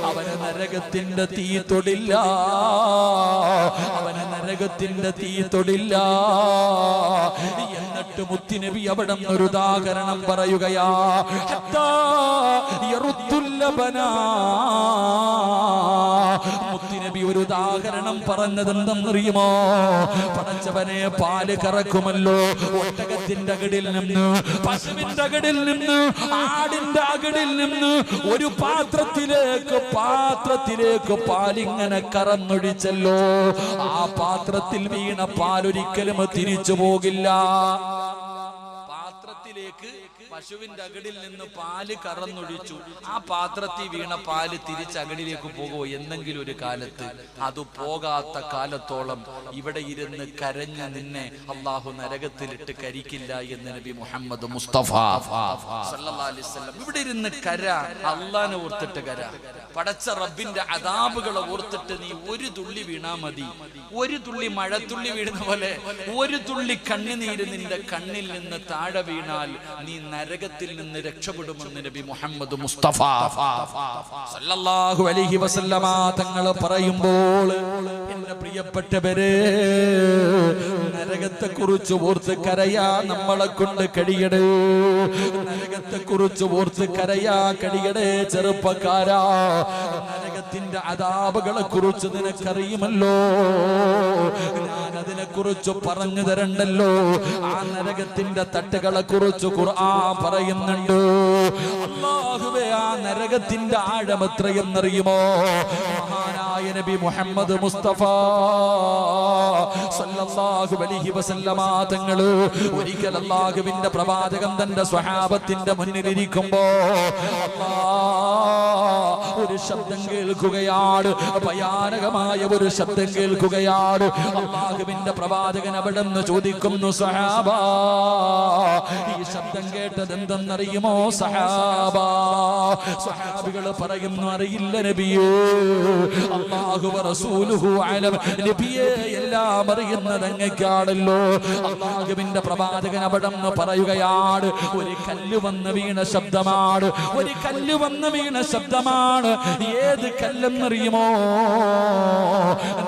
അവന് നരകത്തിന്റെ തീ തൊടില്ല, അവന് നരകത്തിന്റെ തീ തൊടില്ല. എന്നിട്ട് മുത്തുനബി അവിടെ ഒരു ഉദാഹരണം പറയുകയാ, ഹത്താ യറുദ്ദുൽ ലബനാ. മുത്തുനബി ഒരു ഉദാഹരണം പറഞ്ഞത് എന്തെന്നറിയുമോ? പടച്ചവനെ, പാല് കറക്കുമല്ലോ ഒട്ടകത്തിന്റെ അകടിൽ നിന്ന്, പശുവിന്റെ അകടിൽ നിന്ന്, ആടിന്റെ അകടിൽ നിന്ന് ഒരു പാത്രത്തിലേക്ക് പാലിങ്ങനെ കറന്നൊഴിച്ചല്ലോ. ആ പാത്രത്തിൽ വീണ പാലൊരിക്കലും തിരിച്ചു പോകില്ല. പാത്രത്തിലേക്ക് പശുവിന്റെ അകടിൽ നിന്ന് പാല് കറന്നൊഴിച്ചു, ആ പാത്രത്തിൽ വീണ പാല് തിരിച്ച് അകടിലേക്ക് പോകുമോ? എന്നെങ്കിലും ഒരു കാലത്ത്. അത് പോകാത്ത കാലത്തോളം ഇവിടെ ഇരുന്ന് കരഞ്ഞ് നിന്നെ അള്ളാഹു നരകത്തിലിട്ട് കരിക്കില്ല എന്ന് നബി മുഹമ്മദ് മുസ്തഫ സല്ലല്ലാഹു അലൈഹി വസല്ലം. ഇവിടെ ഇരുന്ന് കര, അള്ളാനെ ഓർത്തിട്ട് കര. പടച്ച റബ്ബിന്റെ അദാബുകളെ ഓർത്തിട്ട് നീ ഒരു തുള്ളി വീണാ മതി. ഒരു തുള്ളി മഴത്തുള്ളി വീഴുന്ന പോലെ ഒരു തുള്ളി കണ്ണുനീര് നിന്റെ കണ്ണിൽ നിന്ന് താഴെ വീണാൽ നീ നരകത്തിൽ നിന്ന് രക്ഷപ്പെടുമെന്ന് നബി മുഹമ്മദ് മുസ്തഫ സല്ലല്ലാഹു അലൈഹി വസല്ലമ തങ്ങൾ പറയുമ്പോൾ, എന്റെ പ്രിയപ്പെട്ടവരെ, നരകത്തെ കുറിച്ച് ഓർത്ത് കരയാ നമ്മളെ കൊണ്ട് കഴിയടേ. നരകത്തെ കുറിച്ച് ഓർത്ത് കരയാ കഴിയടേ ചെറുപ്പക്കാരാ. നരകത്തിന്റെ അദാബുകളെ കുറിച്ച് നിനക്കറിയുമല്ലോ, ഞാൻ അതിനെ കുറിച്ച് പറഞ്ഞു തരണ്ടല്ലോ. ആ നരകത്തിന്റെ തട്ടുകളെ കുറിച്ച് ഖുർആൻ പറയുന്നുണ്ട്. അല്ലാഹുവേ, ആ നരകത്തിന്റെ ആഴം എത്രയെന്നറിയുമോ? മഹാനായ നബി മുഹമ്മദ് മുസ്തഫ സല്ലല്ലാഹു അലൈഹി വസല്ലമ തങ്ങൾ ഒരിക്കൽ അല്ലാഹുവിന്റെ പ്രവാചകൻ തന്റെ സ്വഹാബത്തിന്റെ മുന്നിൽ ഇരിക്കുമ്പോ ഒരു ശബ്ദം കേൾക്കുകയാണ്, ഭയാനകമായ ഒരു ശബ്ദം കേൾക്കുകയാണ്. അല്ലാഹുവിന്റെ പ്രവാചകൻ അവിടെ നിന്ന് ചോദിക്കുന്നു, സഹാബ, ഈ ശബ്ദം കേട്ടത് എന്തെന്നറിയുമോ സഹാബ? സഹാബികൾ പറയുന്നു, അറിയില്ല നബിയേ. അല്ലാഹു റസൂലുഹു അലം. നബിയേ, എല്ലാം അറിയുന്നത് അങ്ങേക്കാണല്ലോ. അല്ലാഹുവിന്റെ പ്രവാചകൻ അവിടെ നിന്ന് പറയുകയാണ്, ഒരു കല്ല് വന്ന് വീണ ശബ്ദമാണ്, ഒരു കല്ല് വന്ന് വീണ ശബ്ദമാണ്. ഏത് കല്ലെന്നറിയുമോ?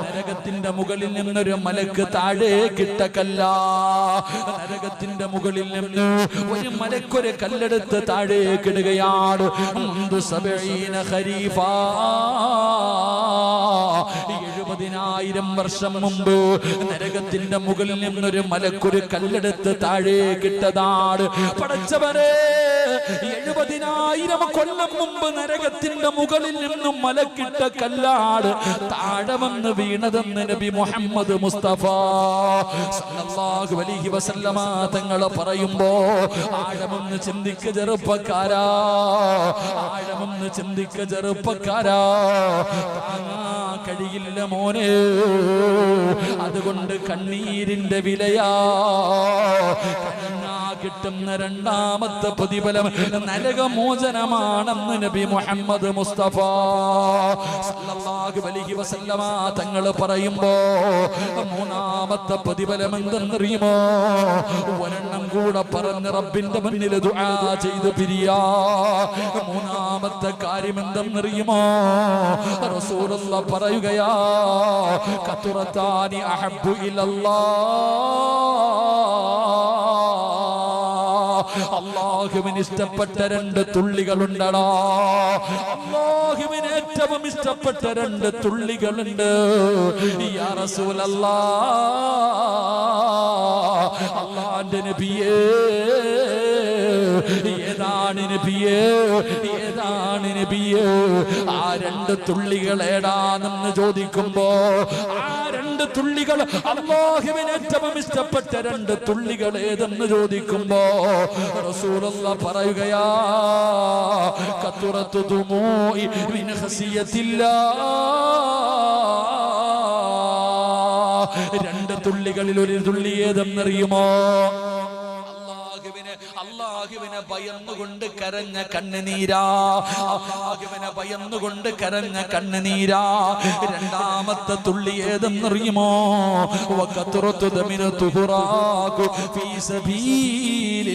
നരകത്തിന്റെ മുകളിൽ നിന്നൊരു മലക്ക് താഴേക്കിട്ട കല്ല. നരകത്തിന്റെ മുകളിൽ നിന്ന് ഒരു മലക്കൊരു കല്ലെടുത്ത് താഴേക്കിടുകയാണ്. 70,000 വർഷം മുമ്പ് നരകത്തിന്റെ മുകളിൽ നിന്നൊരു മലക്കൊരു കല്ലെടുത്ത് താഴേക്കിട്ടതാണ്. പടച്ചവരെ, 70,000 കൊല്ലം മുമ്പ് നരകത്തിന്റെ മുകളിൽ നിന്നും മലക്കിട്ട കല്ലാണ് താഴെ വന്ന് വീണതെന്ന് നബി മുഹമ്മദ് മുസ്തഫ സല്ലല്ലാഹു അലൈഹി വസല്ലമ തങ്ങൾ പറയുമ്പോ, ആഴമൊന്ന് ചിന്തിക്ക ചെറുപ്പക്കാരാ, ആഴമൊന്ന് ചിന്തിക്ക ചെറുപ്പക്കാരാ. കഴിയില്ല മോനെ. അതുകൊണ്ട് കണ്ണീരിന്റെ വിലയാ. കിട്ടുന്ന രണ്ടാമത്തെ പ്രതിഫലം നരകമോചനമാണെന്ന് നബി മുഹമ്മദ് മുസ്തഫ സല്ലല്ലാഹു അലൈഹി വസല്ലമ തങ്ങൾ പറയുമ്പോ, മൂന്നാമത്തെ പ്രതിഫലം എന്തെന്നറിയുമോ? ഒരെണ്ണം കൂടെ പറഞ്ഞ് റബ്ബിന്റെ മുന്നിൽ ദുആ ചെയ്ത് പിരിയാ. മൂന്നാമത്തെ കാര്യം എന്തെന്നറിയുമോ? റസൂലുള്ളാഹി പറയുകയാ, കതുറതാനി അഹബ്ബു ഇലല്ലാഹ്. അല്ലാഹുവിന് ഇഷ്ടപ്പെട്ട 2 തുള്ളികളുണ്ടടാ. അല്ലാഹുവിന് ഏറ്റവും ഇഷ്ടപ്പെട്ട 2 തുള്ളികളുണ്ട്. യാ റസൂലല്ലാഹ്, അല്ലാഹുവിന്റെ നബിയേ, ഏതാണ് നബിയേ, ഏതാണ് നബിയേ? ആ 2 തുള്ളികൾ ഏടാണെന്ന് ചോദിക്കുമ്പോ, ആ 2 തുള്ളികൾ, അല്ലാഹുവിന് ഏറ്റവും ഇഷ്ടപ്പെട്ട 2 തുള്ളികൾ ഏതെന്ന് ചോദിക്കുമ്പോ റസൂലുള്ളാഹി പറയുകയാ, കതുറത്തു ദുമൂഇ മിൻ ഖസിയത്തില്ലാഹ്. 2 തുള്ളികളിൽ ഒരു തുള്ളി ഏതെന്നറിയുമോ? അല്ലാഹുവിനെ ഭയന്നുകൊണ്ട് കരഞ്ഞ കണ്ണുനീരാ. അല്ലാഹുവിനെ ഭയന്നുകൊണ്ട് കരഞ്ഞ കണ്ണുനീരാ. രണ്ടാമത്തെ തുള്ളി ഏതെന്നറിയുമോ? വഖത്റതു ദമിന തുഹറാഖു ഫീ സബീലില്ലാഹ്.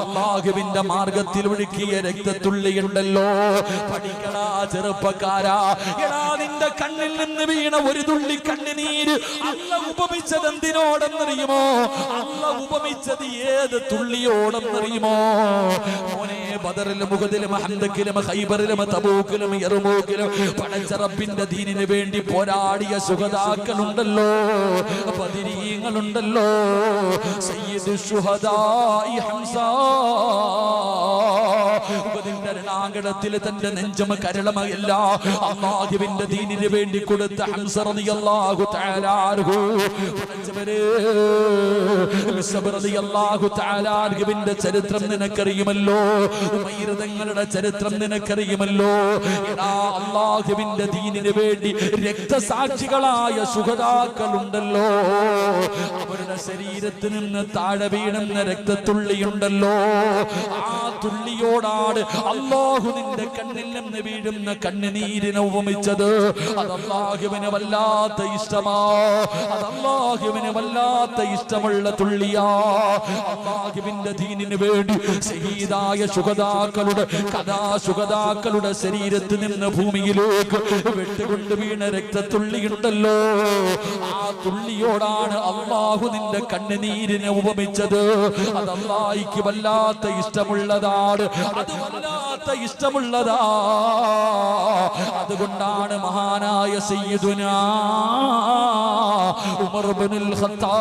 അല്ലാഹുവിന്റെ മാർഗത്തിൽ ഒഴുക്കിയ രക്തത്തുള്ളിയുണ്ടല്ലോ. പഠിക്കടാ ചെറുപ്പക്കാരാ. എടാ, നിന്റെ കണ്ണിൽ നിന്ന് വീണ ഒരു തുള്ളി കണ്ണുനീര് അല്ലാഹു ഉപമിച്ചത് എന്തിനോടെന്നറിയുമോ? അല്ലാഹു ഉപമിച്ചത് ഏത് തുള്ളിയോടെന്നറിയുമോ? മോനെ, ബദറിലും ഉഹദിലും ഹന്തക്കിലും ഖൈബറിലും തബൂക്കിലും യർമൂക്കിലും പടച്ച റബ്ബിന്റെ ദീനിന് വേണ്ടി പോരാടിയ ശുഹദാക്കളുണ്ടല്ലോ, ബദരീങ്ങളുണ്ടല്ലോ. സയ്യിദു ശുഹദാഇ ഹംസ, ഉഹദിന്റെ കരുണാകടത്തിൽ തന്റെ നെഞ്ചും കരളമല്ല അല്ലാഹുവിന്റെ ദീനിന് വേണ്ടി കൊടുത്ത ഹംസ റളിയല്ലാഹു തആല അൻഹു റളിയല്ലാഹു തആല അൻഹുവിന്റെ ചരിത്രം നിനക്കറിയുമല്ലോ, ഉമൈർ തങ്ങളുടെ ചരിത്രം നിനക്കറിയുമല്ലോ. എടാ അല്ലാഹുവിന്റെ ദീനിന് വേണ്ടി രക്തസാക്ഷികളായ ശുഹദാക്കളുണ്ടല്ലോ, അവരുടെ ശരീരത്തിൽ നിന്ന് താഴെ വീണുന്ന രക്തത്തുള്ളിയുണ്ടല്ലോ, ആ തുള്ളിയോടാണ് അല്ലാഹു നിന്റെ കണ്ണിൽ നിന്ന് വീഴുന്ന കണ്ണുനീരിനെ ഉപമിച്ചത്. അത് അല്ലാഹുവിന് വല്ലാത്ത ഇഷ്ടമാ, അത് അല്ലാഹുവിന് വല്ലാത്ത ഇഷ്ടമുള്ള തുള്ളിയാ. അല്ലാഹുവിന്റെ ദീനിന് വേണ്ടി ശഹീദായ ശുഹദാക്കളുടെ കഥാശുഹദാക്കളുടെ ശരീരത്തിൽ നിന്ന് ഭൂമിയിലേക്ക് വെട്ടുകൊണ്ട് വീണ രക്തത്തുള്ളിയുണ്ടല്ലോ, ആ തുള്ളിയോടാണ് അല്ലാഹു നിന്റെ കണ്ണുനീരിനെ ഉപമിച്ചത്. അത് അല്ലാഹുവിക്ക് വല്ലാത്ത ഇഷ്ടമുള്ളതാണ്, അത് വല്ലാത്ത ഇഷ്ടമുള്ളതാ. അതുകൊണ്ടാണ് മഹാനായ സയ്യിദുനാ ഉമർ ഇബ്നുൽ ഖത്താബ്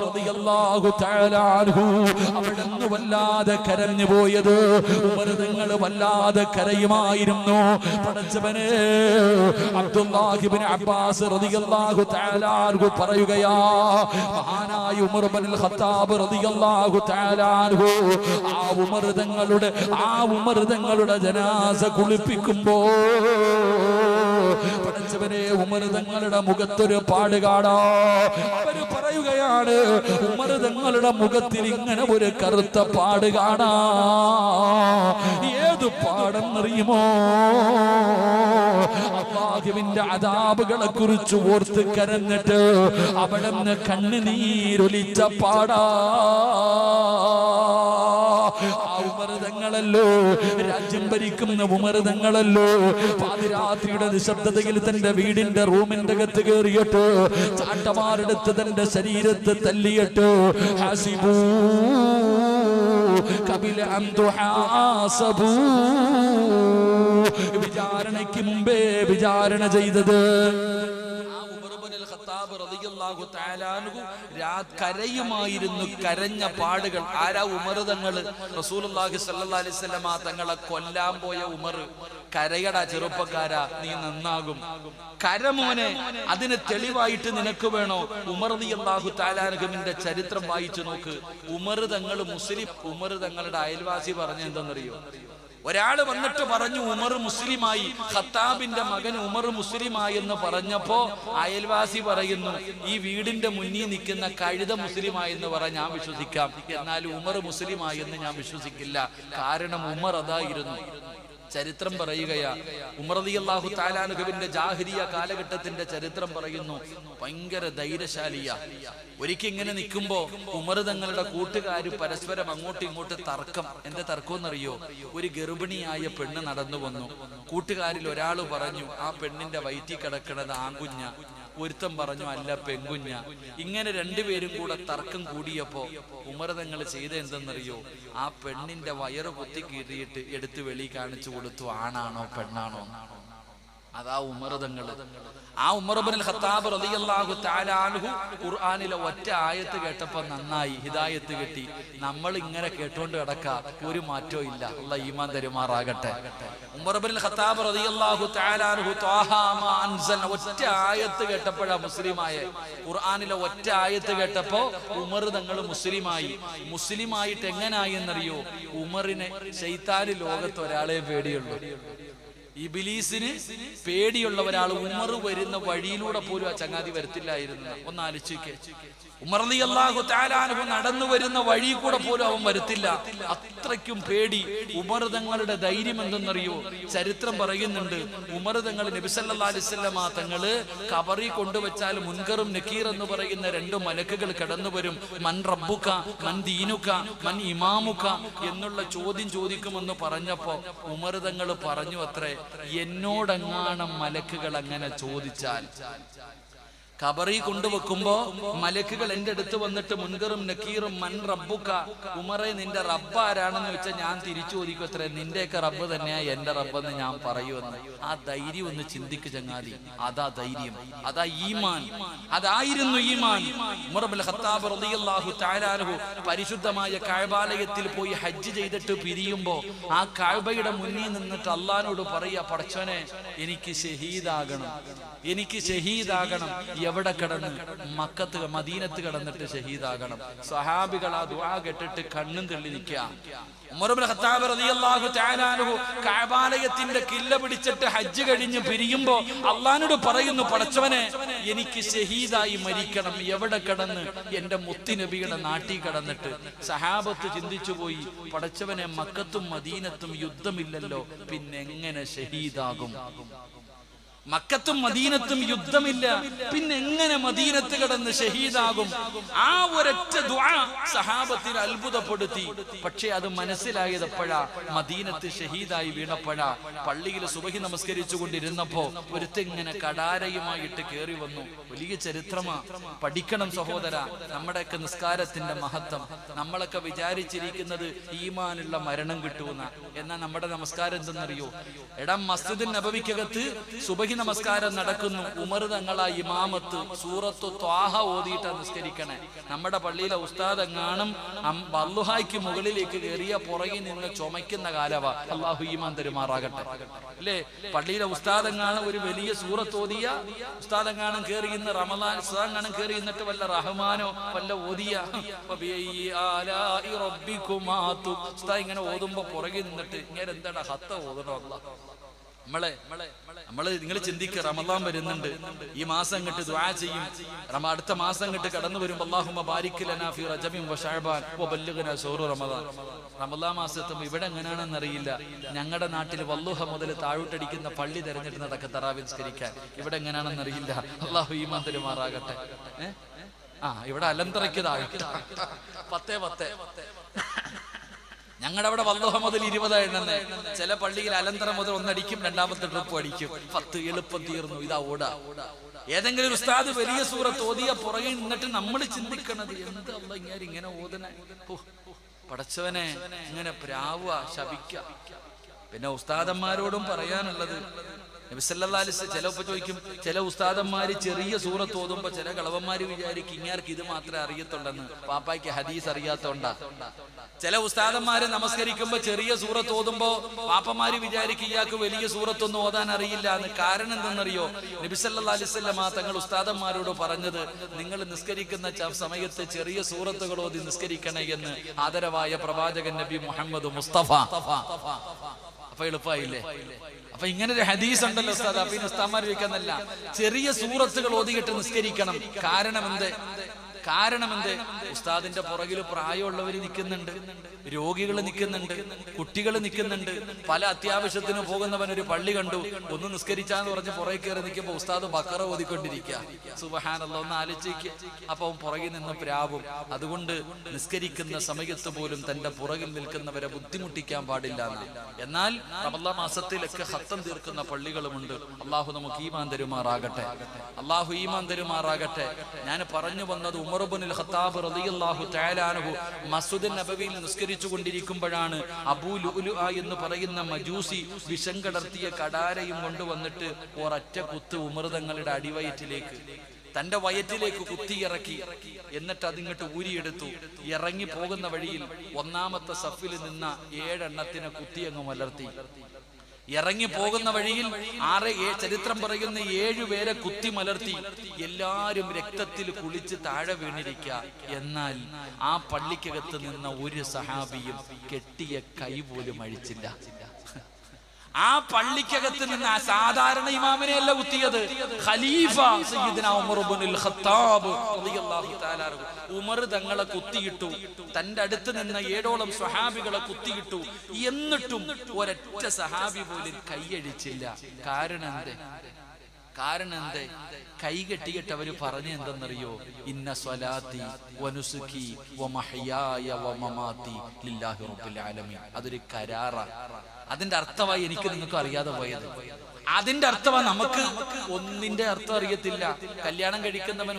റളിയല്ലാഹു തആല അൻഹു അവിടുന്ന് വല്ലാതെ കരഞ്ഞു പോയത്. ഉമർ തങ്ങൾ വല്ലാതെ കരയുമായിരുന്നു. പടച്ചവനെ, അബ്ദുല്ലാഹി ഇബ്നു അബ്ബാസ് റളിയല്ലാഹു തആല അൻഹു പറയുകയാ, മഹാനായ ഉമർ ഇബ്നുൽ ഖത്താബ് റളിയല്ലാഹു തആല അൻഹു ആ ഉമർ തങ്ങളുടെ ജനാസ കുളിപ്പിക്കുമ്പോ പടച്ചവനെ, ഉമർ തങ്ങളുടെ മുഖത്തൊരു പാട് കാണാ. അവര് പറയുകയാണ്, ഉമർ തങ്ങളുടെ മുഖത്തിൽ ഇങ്ങനെ ഒരു കറുത്ത പാട് കാണാ. ഏത് പാടെന്നറിയുമോ? അല്ലാഹുവിന്റെ അദാബുകളെ കുറിച്ച് ഓർത്ത് കരഞ്ഞിട്ട് അവിടുന്ന് കണ്ണുനീരൊലിച്ച പാടാ. ആ ഉമർ തങ്ങളല്ലോ, രാജ്യം ഭരിക്കുന്ന ഉമർ തങ്ങളല്ലോ, പാതിരാത്രിയുടെ നിശബ്ദതയിൽ തന്റെ വീടിന്റെ റൂമിന്റെ അകത്ത് കയറിയിട്ട് ചാട്ടമാരെടുത്ത് തന്റെ ശരീരത്തെ തല്ലിയിട്ട് ഹസിബൂ ഖബില അൻ തുഹാസബൂ, വിചാരണയ്ക്ക് മുമ്പേ വിചാരണ ചെയ്തത്. കരയുമായിരുന്നു, കരഞ്ഞ പാടുകൾ. ആരാ? ഉമർ തങ്ങൾ. റസൂലുള്ളാഹി സ്വല്ലല്ലാഹി അലൈഹി വസല്ലമ തങ്ങളെ കൊല്ലാൻ പോയ ഉമർ. കരയടാ ചെറുപ്പക്കാരാ, നീ നന്നാകും. കരമോനെ, അതിന് തെളിവായിട്ട് നിനക്ക് വേണോ? ഉമർ റളിയല്ലാഹു തആല അൻഹുവിന്റെ ചരിത്രം വായിച്ചു നോക്ക്. ഉമർ തങ്ങൾ മുസ്ലിം. ഉമർ തങ്ങളുടെ അയൽവാസി പറഞ്ഞ എന്തെന്നറിയോ? ഒരാള് വന്നിട്ട് പറഞ്ഞു ഉമർ മുസ്ലിമായി, ഖത്താബിന്റെ മകൻ ഉമർ മുസ്ലിമായി എന്ന് പറഞ്ഞപ്പോ അയൽവാസി പറയുന്നു, ഈ വീടിന്റെ മുന്നിൽ നിൽക്കുന്ന കഴുത മുസ്ലിമായി എന്ന് പറഞ്ഞാൽ ഞാൻ വിശ്വസിക്കാം, എന്നാൽ ഉമർ മുസ്ലിമായി എന്ന് ഞാൻ വിശ്വസിക്കില്ല. കാരണം ഉമർ അതായിരുന്നു. ചരിത്രം പറയുകയാ, ഉമർ റളിയല്ലാഹു തആല അൻഹുവിന്റെ ജാഹിലിയ കാലഘട്ടത്തിന്റെ ചരിത്രം പറയുന്നു. ഭയങ്കര ധൈര്യശാലിയാ. ഒരിക്കൽ ഇങ്ങനെ നിൽക്കുമ്പോ ഉമർ തങ്ങളുടെ കൂട്ടുകാര് പരസ്പരം അങ്ങോട്ടും ഇങ്ങോട്ട് തർക്കം. എന്താ തർക്കം എന്നറിയോ? ഒരു ഗർഭിണിയായ പെണ്ണ് നടന്നു വന്നു. കൂട്ടുകാരിൽ ഒരാൾ പറഞ്ഞു, ആ പെണ്ണിന്റെ വയറ്റിൽ കിടക്കണത് ആൺകുഞ്ഞ. ഒരുത്തൻ പറഞ്ഞു, അല്ല പെൺകുഞ്ഞ. ഇങ്ങനെ രണ്ടുപേരും കൂടെ തർക്കം കൂടിയപ്പോ ഉമർ തങ്ങൾ ചെയ്ത എന്തെന്നറിയോ? ആ പെണ്ണിന്റെ വയറ് കുത്തി കീറിയിട്ട് എടുത്ത് വെളി കാണിച്ചു കൊടുത്തു, ആണാണോ പെണ്ണാണോ. അതാ ഉമർ തങ്ങൾ. ആ ഉമർ ഇബ്നുൽ ഖത്താബ് റളിയല്ലാഹു തആല അൻഹു ഖുർആനിലെ ഒറ്റ ആയത്ത് കേട്ടപ്പോ നന്നായി, ഹിദായത്ത് കിട്ടി. നമ്മൾ ഇങ്ങനെ കേട്ടോണ്ട് കിടക്കാ, ഒരു മാറ്റവും ഇല്ല. അല്ലാഹ് ഈമാൻ തരുമാറാകട്ടെ. ഉമർ ഇബ്നുൽ ഖത്താബ് റളിയല്ലാഹു തആല അൻഹു ത്വാഹ മാ അൻസൽ ഒറ്റ ആയത്ത് കേട്ടപ്പോഴാ മുസ്ലിമായ. ഖുർആനിലെ ഒറ്റ ആയത്ത് കേട്ടപ്പോ ഉമർ തങ്ങൾ മുസ്ലിമായി. മുസ്ലിമായിട്ട് എങ്ങനായി എന്നറിയോ? ഉമറിനെ ശൈത്താന് ലോകത്ത് ഒരാളെ പേടിയുള്ളൂ. ഇബ്ലീസിന് പേടിയുള്ള ഒരാൾ ഉമർ വരുന്ന വഴിയിലൂടെ പോലും ആ ചങ്ങാതി വരത്തില്ലായിരുന്നു. ഒന്ന് ആലോചിക്കേ. ഉമർ റളിയല്ലാഹു തആല അൻഹു നടന്നു വരുന്ന വഴി കൂടെ പോലും അവൻ വരത്തില്ല. അത്രയ്ക്കും പേടി. ഉമർ തങ്ങളുടെ ധൈര്യം എന്തെന്നറിയോ? ചരിത്രം പറയുന്നുണ്ട്, ഉമർ തങ്ങൾ നബി സല്ലല്ലാഹു അലൈഹി വസല്ലമ തങ്ങള് ഖബറിൽ കൊണ്ടുവച്ചാൽ മുൻകറും നക്കീർ എന്ന് പറയുന്ന രണ്ട് മലക്കുകൾ കടന്നു വരും. മൻ റബ്ബുക, മൻ ദീനുക, മൻ ഇമാമുക എന്നുള്ള ചോദ്യം ചോദിക്കുമെന്ന് പറഞ്ഞപ്പോ ഉമർ തങ്ങൾ പറഞ്ഞു അത്രേ, എന്നോടെങ്ങാണം മലക്കുകൾ അങ്ങനെ ചോദിച്ചാൽ ഖബറി കൊണ്ടുവെക്കുമ്പോ മലക്കുകൾ എന്റെ അടുത്ത് വന്നിട്ട് മുൻകറും നക്കീറും മൻ റബ്ബുക, ഉമറെ നിന്റെ റബ്ബ് ആരാണെന്ന് വെച്ചാൽ ഞാൻ തിരിച്ചു ചോദിക്കും അത്രേ, നിന്റെയൊക്കെ റബ്ബ് തന്നെയാ എന്റെ റബ്ബെന്ന് ഞാൻ പറയുമെന്ന്. ആ ധൈര്യം ഒന്ന് ചിന്തിക്ക് ചങ്ങാതി. അതാ ധൈര്യം, അതാ ഈമാൻ, അതായിരുന്നു ഈമാൻ. ഉമർ ഇബ്നുൽ ഖത്താബ് റളിയല്ലാഹു തആല അൻഹു പരിശുദ്ധമായ കഅബാലയത്തിൽ പോയി ഹജ്ജ് ചെയ്തിട്ട് പിരിയുമ്പോ ആ കഅബയുടെ മുന്നിൽ നിന്നിട്ട് അള്ളാഹിനോട് പറയാ, പടച്ചോനെ എനിക്ക് ഷഹീദാകണം, എനിക്ക് ഷഹീദാകണം. എവിടെ കിടന്ന്? മക്കത്ത് മദീനത്ത് കിടന്നിട്ട് ഷഹീദാകണം. സ്വഹാബികൾ ആ ദുആ കേട്ടിട്ട് കണ്ണും തള്ളി നിൽക്കുക. ഉമർ ഇബ്നുൽ ഖത്താബ് റളിയല്ലാഹു തആല അൻഹു കഅബാലയത്തിന്റെ കില്ല പിടിച്ചിട്ട് ഹജ്ജ് കഴിഞ്ഞ് പിരിയുമ്പോ അള്ളാഹിനോട് പറയുന്നു, പടച്ചവനെ എനിക്ക് ഷഹീദായി മരിക്കണം. എവിടെ കിടന്ന്? എന്റെ മുത്തി നബിയുടെ നാട്ടിൽ കിടന്നിട്ട്. സഹാബത്ത് ചിന്തിച്ചു പോയി, പടച്ചവനെ മക്കത്തും മദീനത്തും യുദ്ധമില്ലല്ലോ, പിന്നെ എങ്ങനെ ഷഹീദാകും? മക്കത്തും മദീനത്തും യുദ്ധമില്ല, പിന്നെ എങ്ങനെ മദീനത്ത് കിടന്ന് ഷഹീദാകും? ആ ഒരൊറ്റ ദുആ സഹാബത്തിനെ അത്ഭുതപ്പെടുത്തി. പക്ഷെ അത് മനസ്സിലായത് എപ്പോഴാ? മദീനത്ത് ഷഹീദായി വീണപ്പോഴാ. പള്ളിയിൽ സുബഹി നമസ്കരിച്ചു കൊണ്ടിരുന്നപ്പോ ഒരുത്തിങ്ങനെ കടാരയുമായിട്ട് കയറി വന്നു. വലിയ ചരിത്രമാ, പഠിക്കണം സഹോദര. നമ്മുടെയൊക്കെ നിസ്കാരത്തിന്റെ മഹത്വം. നമ്മളൊക്കെ വിചാരിച്ചിരിക്കുന്നത് ഈമാനുള്ള മരണം കിട്ടുന്ന. എന്നാൽ നമ്മുടെ നമസ്കാരം എന്തെന്നറിയോ? എടാ, മസ്ജിദുൻ നബവിക്കകത്ത് സുബഹി നമസ്കാരം നടക്കുന്നു. ഉമർ തങ്ങളാ ഇമാമത്ത് സൂറത്തു ത്വാഹ ഓതിയിട്ട് നിസ്കരിക്കണേ. നമ്മുടെ പള്ളിയിലെ ഉസ്താദ് എങ്ങാനും വല്ലുഹായ്ക്ക് മുകളിലേക്ക് കയറിയ പുറകിൽ നിന്ന് ചുമയ്ക്കുന്ന കാലവാ. അള്ളാഹു ഈമാൻ തരുമാറാകട്ടെ. അല്ലേ, പള്ളിയിലെ ഉസ്താദ് എങ്ങാനും ഒരു വലിയ സൂറത്ത് ഓതിയ ഉസ്താദ് എങ്ങാനും കയറി ഇന്ന് റമദാൻ ഉസ്താദ് എങ്ങാനും കയറി എന്നിട്ട് വല്ല റഹ്മാനോ വല്ല ഓതിയ ഉസ്താദ് ഇങ്ങനെ ഓതുമ്പോ പുറകിൽ നിന്നിട്ട് ഇങ്ങനെ എന്താടാ ഹത്ത ഓതണോ? നമ്മള് നിങ്ങൾ ചിന്തിക്കുക, റമദാൻ വരുന്നുണ്ട്. ഈ മാസം അങ്ങോട്ട് ദുആ ചെയ്യും. അടുത്ത മാസം അങ്ങോട്ട് കടന്നു വരുമ്പോൾ അല്ലാഹുമ്മ ബാരിക് ലനാ ഫീ റജബിൻ വ ശഅബാൻ വ ബല്ലിഗ്നാ ശൗറു റമദാൻ. റമദാൻ മാസത്തും ഇവിടെ എങ്ങനെയാണെന്ന് അറിയില്ല. ഞങ്ങളുടെ നാട്ടിൽ വല്ലുഹ മുതൽ താഴോട്ടടിക്കുന്ന പള്ളി തെരഞ്ഞെടുത്ത് നടക്കുക തറാവീഹ് നിസ്കരിക്കാൻ. ഇവിടെ എങ്ങനെയാണെന്ന് അറിയില്ല. അല്ലാഹു ഈമാൻ തരുമാറാകട്ടെ. ഇവിടെ അലന്തറയ്ക്ക് താഴെ 10 ഞങ്ങളുടെ അവിടെ വല്ലുഹ മുതൽ 20 എണ്ണേ. ചില പള്ളിയിൽ അലന്തറ മുതൽ 1 അടിക്കും, രണ്ടാമത്തെ ട്രിപ്പ് അടിക്കും. 10 എളുപ്പം തീർന്നു. ഇതാ ഓടാ. ഏതെങ്കിലും ഒരു ഉസ്താദ് വലിയ സൂറത്ത് ഓതിയ പുറകിൽ നിന്നിട്ട് നമ്മൾ ചിന്തിക്കണത് എന്താ ഇങ്ങനെ ഓതണ, പടച്ചവനെ ഇങ്ങനെ പ്രാവുക, ശപിക്ക. പിന്നെ ഉസ്താദന്മാരോടും പറയാനുള്ളത്, നബി സല്ലല്ലാഹു അലൈഹി വസല്ലം ചിലപ്പോ ചോദിക്കും, ചില ഉസ്താദന്മാര് ചെറിയ സൂറത്ത് ഓതുമ്പോ ചില കളവന്മാര് വിചാരിക്കും ഇങ്ങാർക്ക് ഇത് മാത്രമേ അറിയത്തുണ്ടെന്ന്. പാപ്പായ്ക്ക് ഹദീസ് അറിയാത്തോണ്ടാ. ചില ഉസ്താദന്മാര് നമസ്കരിക്കുമ്പോ ചെറിയ സൂറത്ത് ഓതുമ്പോ പാപ്പമാര് വിചാരിക്കും ഇയാൾക്ക് വലിയ സൂറത്തൊന്നും ഓതാൻ അറിയില്ല എന്ന്. കാരണം എന്തെന്നറിയോ? നബി സല്ലല്ലാഹു അലൈഹി വസല്ലം തങ്ങൾ ഉസ്താദന്മാരോട് പറഞ്ഞത്, നിങ്ങൾ നിസ്കരിക്കുന്ന സമയത്ത് ചെറിയ സൂറത്തുകൾ ഓതി നിസ്കരിക്കണേ എന്ന് ആദരവായ പ്രവാചകൻ നബി മുഹമ്മദ് മുസ്തഫ. അപ്പൊ എളുപ്പമായില്ലേ? അപ്പൊ ഇങ്ങനെ ഒരു ഹദീസ് ഉണ്ടല്ലോ ഉസ്താദ്. അപ്പൊ ഇനി ഉസ്താദന്മാർ ചോദിക്കാന്നല്ല, ചെറിയ സൂറത്തുകൾ ഓതിയിട്ട് നിസ്കരിക്കണം. കാരണം എന്ത്? ഉസ്താദിന്റെ പുറകിൽ പ്രായമുള്ളവർ നിൽക്കുന്നുണ്ട്, രോഗികൾ നിൽക്കുന്നുണ്ട്, കുട്ടികൾ നിൽക്കുന്നുണ്ട്. പല അത്യാവശ്യത്തിന് പോകുന്നവൻ ഒരു പള്ളി കണ്ടു, ഒന്ന് നിസ്കരിച്ചാന്ന് പറഞ്ഞ് പുറകെ കയറി നിൽക്കുമ്പോ ഉസ്താദ് ബക്കറ ഓതിക്കൊണ്ടിരിക്കുക. സുബ്ഹാനല്ലാഹ്, ഒന്ന് ആലോചിക്കുക. അപ്പൊ പുറകിൽ നിന്ന് പ്രാവും. അതുകൊണ്ട് നിസ്കരിക്കുന്ന സമയത്ത് പോലും തന്റെ പുറകിൽ നിൽക്കുന്നവരെ ബുദ്ധിമുട്ടിക്കാൻ പാടില്ല. എന്നാൽ റമദാൻ മാസത്തിലൊക്കെ ഖത്തം തീർക്കുന്ന പള്ളികളുമുണ്ട്. അള്ളാഹു നമുക്ക് ഈമാൻ തരുമാറാകട്ടെ. അള്ളാഹു ഈമാൻ തരുമാറാകട്ടെ. ഞാൻ പറഞ്ഞു വന്നത്, ഉമർ ഇബ്നുൽ ഖത്താബ് റളിയല്ലാഹു തആല അൻഹു മസ്ജിദുൻ നബവിയിൽ നിസ്കരിച്ചു കൊണ്ടിരിക്കുമ്പോഴാണ് അബൂ ലുഅ്ലുഅ എന്ന് പറയുന്ന മജൂസി വിഷം കടർത്തിയ കടാരയും കൊണ്ടുവന്നിട്ട് ഒരൊറ്റ കുത്ത് ഉമർ തങ്ങളുടെ അടിവയറ്റിലേക്ക്, തന്റെ വയറ്റിലേക്ക് കുത്തിയിറക്കി. എന്നിട്ട് അതിങ്ങോട്ട് ഊരിയെടുത്തു. ഇറങ്ങി പോകുന്ന വഴിയിൽ 1ാമത്തെ സഫിൽ നിന്ന 7 എണ്ണത്തിനെ കുത്തി അങ്ങ് മലർത്തി. ഇറങ്ങി പോകുന്ന വഴിയിൽ ചരിത്രം പറയുന്ന 7 പേരെ കുത്തി മലർത്തി. എല്ലാരും രക്തത്തിൽ കുളിച്ച് താഴെ വീണിരിക്കുക. എന്നാൽ ആ പള്ളിക്കകത്ത് നിന്ന ഒരു സഹാബിയും കെട്ടിയ കൈ പോലും അഴിച്ചില്ല. ആ പള്ളിക്കകത്ത് നിന്ന് ആ സാധാരണ ഇമാമിനെയല്ല കുത്തിയത്, ഖലീഫ സയ്യിദ്ന ഉമർ ഇബ്നുൽ ഖത്താബ് റളിയല്ലാഹു തആല അൻഹു. ഉമർ തങ്ങളെ കുത്തിയിട്ടു. തന്റെ അടുത്ത് നിന്ന് 7ഓളം സ്വഹാബികളെ കുത്തിയിട്ടു. എന്നിട്ടും ഒരൊറ്റ സഹാബി പോലും കൈയഴിച്ചില്ല. കാരണം എന്തേ? കൈ കെട്ടിയിട്ട് അവര് പറഞ്ഞു എന്തെന്നറിയോ? ഇന്ന സ്വലാത്തി വനുസുക്കി വമഹ്യായ വമമാതി ലില്ലാഹി റബ്ബിൽ ആലമീൻ. അതൊരു കരാറ. അതിന്റെ അർത്ഥമായി എനിക്ക് നിങ്ങൾക്ക് അറിയാതെ പോയത്, അതിന്റെ അർത്ഥമാണ്. നമുക്ക് ഒന്നിന്റെ അർത്ഥം അറിയത്തില്ല. കല്യാണം കഴിക്കുന്നവൻ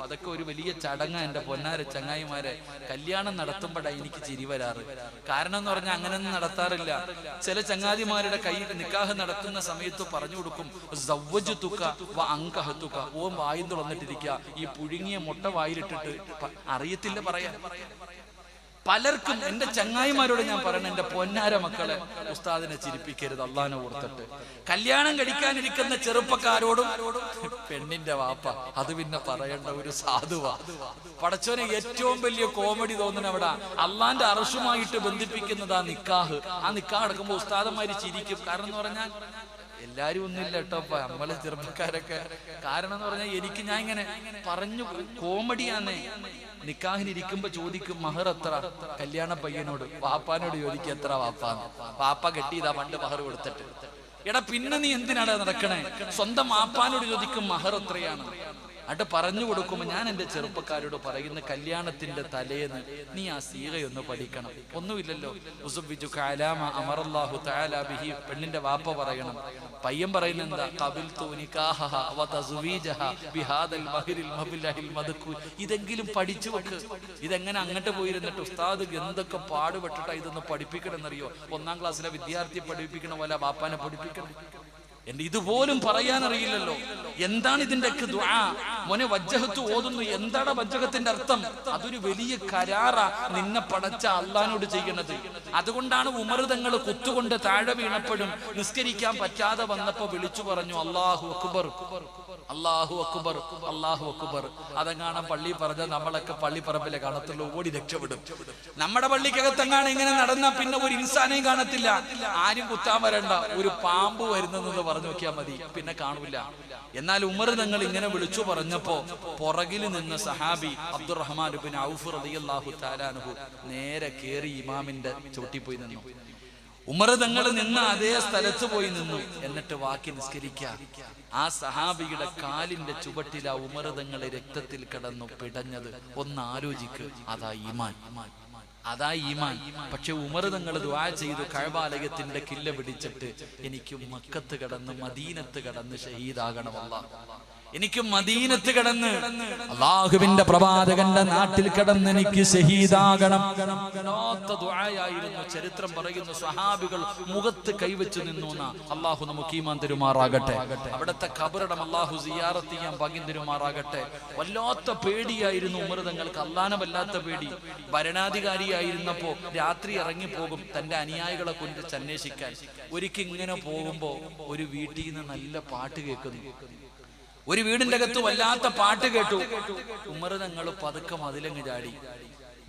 അതൊക്കെ ഒരു വലിയ ചടങ്ങ. എന്റെ പൊന്നാര ചങ്ങായിമാരെ, കല്യാണം നടത്തുമ്പോഴാണ് എനിക്ക് ചിരി വരാറ്. കാരണം എന്ന് പറഞ്ഞാൽ അങ്ങനെയൊന്നും നടത്താറില്ല. ചില ചങ്ങാതിമാരുടെ കയ്യിൽ നിക്കാഹ് നടത്തുന്ന സമയത്ത് പറഞ്ഞു കൊടുക്കും, ഓം വായും തുറന്നിട്ടിരിക്കുക, ഈ പുഴുങ്ങിയ മുട്ട വായിലിട്ടിട്ട്. അറിയത്തില്ല പറയാൻ. പലർക്കും, എന്റെ ചങ്ങായിമാരോട് ഞാൻ പറയണ, എന്റെ പൊന്നാര മക്കളെ, ഉസ്താദിനെ ചിരിപ്പിക്കരുത് അള്ളാനെ ഓർത്തിട്ട്. കല്യാണം കഴിക്കാനിരിക്കുന്ന ചെറുപ്പക്കാരോടും പെണ്ണിന്റെ വാപ്പ, അത് പിന്നെ പറയേണ്ട ഒരു സാധുവാ. പടച്ചോനെ ഏറ്റവും വലിയ കോമഡി തോന്നുന്ന അവിടെ അള്ളാന്റെ അർശുമായിട്ട് ബന്ധിപ്പിക്കുന്നതാ നിക്കാഹ്. ആ നിക്കാഹ് നടക്കുമ്പോ ഉസ്താദന്മാര് ചിരിക്കും. കാരണം എന്ന് പറഞ്ഞാൽ എല്ലാരും ഒന്നുമില്ല കേട്ടോ, നമ്മളെ ചെറുപ്പക്കാരൊക്കെ. കാരണം എന്ന് പറഞ്ഞാൽ എനിക്ക്, ഞാൻ ഇങ്ങനെ പറഞ്ഞു, കോമഡിയാന്നേ. നിക്കാഹിനിരിക്കുമ്പോ ചോദിക്കും മഹർ എത്ര, കല്യാണ പയ്യനോട്. വാപ്പാനോട് ചോദിക്കും എത്ര വാപ്പാന്ന്. വാപ്പ കെട്ടിയതാ പണ്ട് മഹർ കൊടുത്തിട്ട്. എടാ പിന്നെ നീ എന്തിനാണ് നടക്കണേ? സ്വന്തം വാപ്പാനോട് ചോദിക്കും മഹർ എത്രയാണ്. അട്ട് പറഞ്ഞു കൊടുക്കുമ്പോ ഞാൻ എന്റെ ചെറുപ്പക്കാരോട് പറയുന്ന, കല്യാണത്തിന്റെ തലേന്ന് നീ ആ സീഗയൊന്ന് പഠിക്കണം. ഒന്നുമില്ലല്ലോ, പെണ്ണിന്റെ വാപ്പ പറയണം. പയ്യൻ പറയുന്ന എന്താ? ഇതെങ്കിലും പഠിച്ചു വെക്ക്. ഇതെങ്ങനെ അങ്ങോട്ട് പോയിരുന്നിട്ട് ഉസ്താദ് എന്തൊക്കെ പാടുപെട്ടിട്ടാ ഇതൊന്ന് പഠിപ്പിക്കണമെന്നറിയോ? 1ാം ക്ലാസ്സിലെ വിദ്യാർത്ഥിയെ പഠിപ്പിക്കണ പോലെ വാപ്പാനെ പഠിപ്പിക്കണം. എന്റെ ഇതുപോലും പറയാനറിയില്ലല്ലോ. എന്താണ് ഇതിന്റെയൊക്കെ ദുആ? മോനെ വജ്ജഹത്ത് ഓതുന്നു. എന്താണ് വജ്ജഹത്തിന്റെ അർത്ഥം? അതൊരു വലിയ കരാറാ നിന്നെ പടച്ച അള്ളാനോട് ചെയ്യണത്. അതുകൊണ്ടാണ് ഉമർ തങ്ങൾ കുത്തുകൊണ്ട് താഴെ വീണപ്പോഴും നിസ്കരിക്കാൻ പറ്റാതെ വന്നപ്പോ വിളിച്ചു പറഞ്ഞു, അല്ലാഹു അക്ബർ, അല്ലാഹു അക്ബർ, അല്ലാഹു അക്ബർ. അതെങ്ങാണം പള്ളി പറഞ്ഞ നമ്മളൊക്കെ പള്ളിപ്പറമ്പിലെ കാണത്തുള്ളൂ, ഓടി രക്ഷപ്പെടും. നമ്മുടെ പള്ളിക്കകത്തെങ്ങാണ് ഇങ്ങനെ നടന്നാ പിന്നെ ഒരു ഇൻസാനെയും കാണത്തില്ല. ആരും കുത്താൻ വരണ്ട, ഒരു പാമ്പ് വരുന്നെന്ന് പറഞ്ഞു നോക്കിയാൽ മതി, പിന്നെ കാണൂല. എന്നാൽ ഉമർ തങ്ങൾ ഇങ്ങനെ വിളിച്ചു പറഞ്ഞപ്പോ പുറകിൽ നിന്ന് സഹാബി അബ്ദുറഹ്മാൻ ഇബ്നു ഔഫ് റളിയല്ലാഹു തആല അൻഹു നേരെ കേറി ഇമാമിന്റെ ചവിട്ടി പോയി നിന്നു. ഉമർ തങ്ങൾ നിന്ന അതേ സ്ഥലത്ത് പോയി നിന്നു. എന്നിട്ട് വാക്കി നിസ്കരിക്കുക. ആ സഹാബിയുടെ കാലിന്റെ ചുവട്ടിൽ ആ ഉമർ തങ്ങൾ രക്തത്തിൽ കിടന്നു പിടഞ്ഞത്. ഒന്ന് ആലോചിക്ക്. അതാ ഈമാൻ, അതാ ഈമാൻ. പക്ഷെ ഉമർ തങ്ങൾ ദുആ ചെയ്തു, കഅബാലയത്തിന്റെ കില്ല പിടിച്ചിട്ട് എനിക്ക് മക്കത്ത് കടന്ന് മദീനത്ത് കടന്ന് ഷഹീദാകണം അല്ലാഹ്. എനിക്ക് മദീനത്ത് കടന്ന് അല്ലാഹുവിന്റെ പ്രവാചകന്റെ നാട്ടിൽ കടന്ന് എനിക്ക് ഷഹീദാകണം. ദുആയായിരുന്നു. ചരിത്രം പറയുന്നു സ്വഹാബികൾ മുഖത്ത് കൈവച്ചു നിന്നു. അല്ലാഹു നമുക്ക് ഈമാൻ തരുമാറാകട്ടെ. അവിടുത്തെ ഖബറിടം അല്ലാഹു സിയാറത്ത് ചെയ്യാൻ ഭാഗ്യം തരുമാറാകട്ടെ. വല്ലാത്ത പേടിയായിരുന്നു ഉമർ തങ്ങൾക്ക്, അല്ലാഹനെ വല്ലാത്ത പേടി. ഭരണാധികാരിയായിരുന്നപ്പോ രാത്രി ഇറങ്ങിപ്പോകും തന്റെ അനുയായികളെ കൊണ്ട് അന്വേഷിക്കാൻ. ഒരിക്കൽ ഇങ്ങനെ പോകുമ്പോ ഒരു വീട്ടിൽ നിന്ന് നല്ല പാട്ട് കേൾക്കുന്നു. ഒരു വീടിന്റെ അകത്ത് വല്ലാത്ത പാട്ട് കേട്ടു. ഉമർ തങ്ങൾ പതുക്കെ മതിലങ്ങ് ചാടി.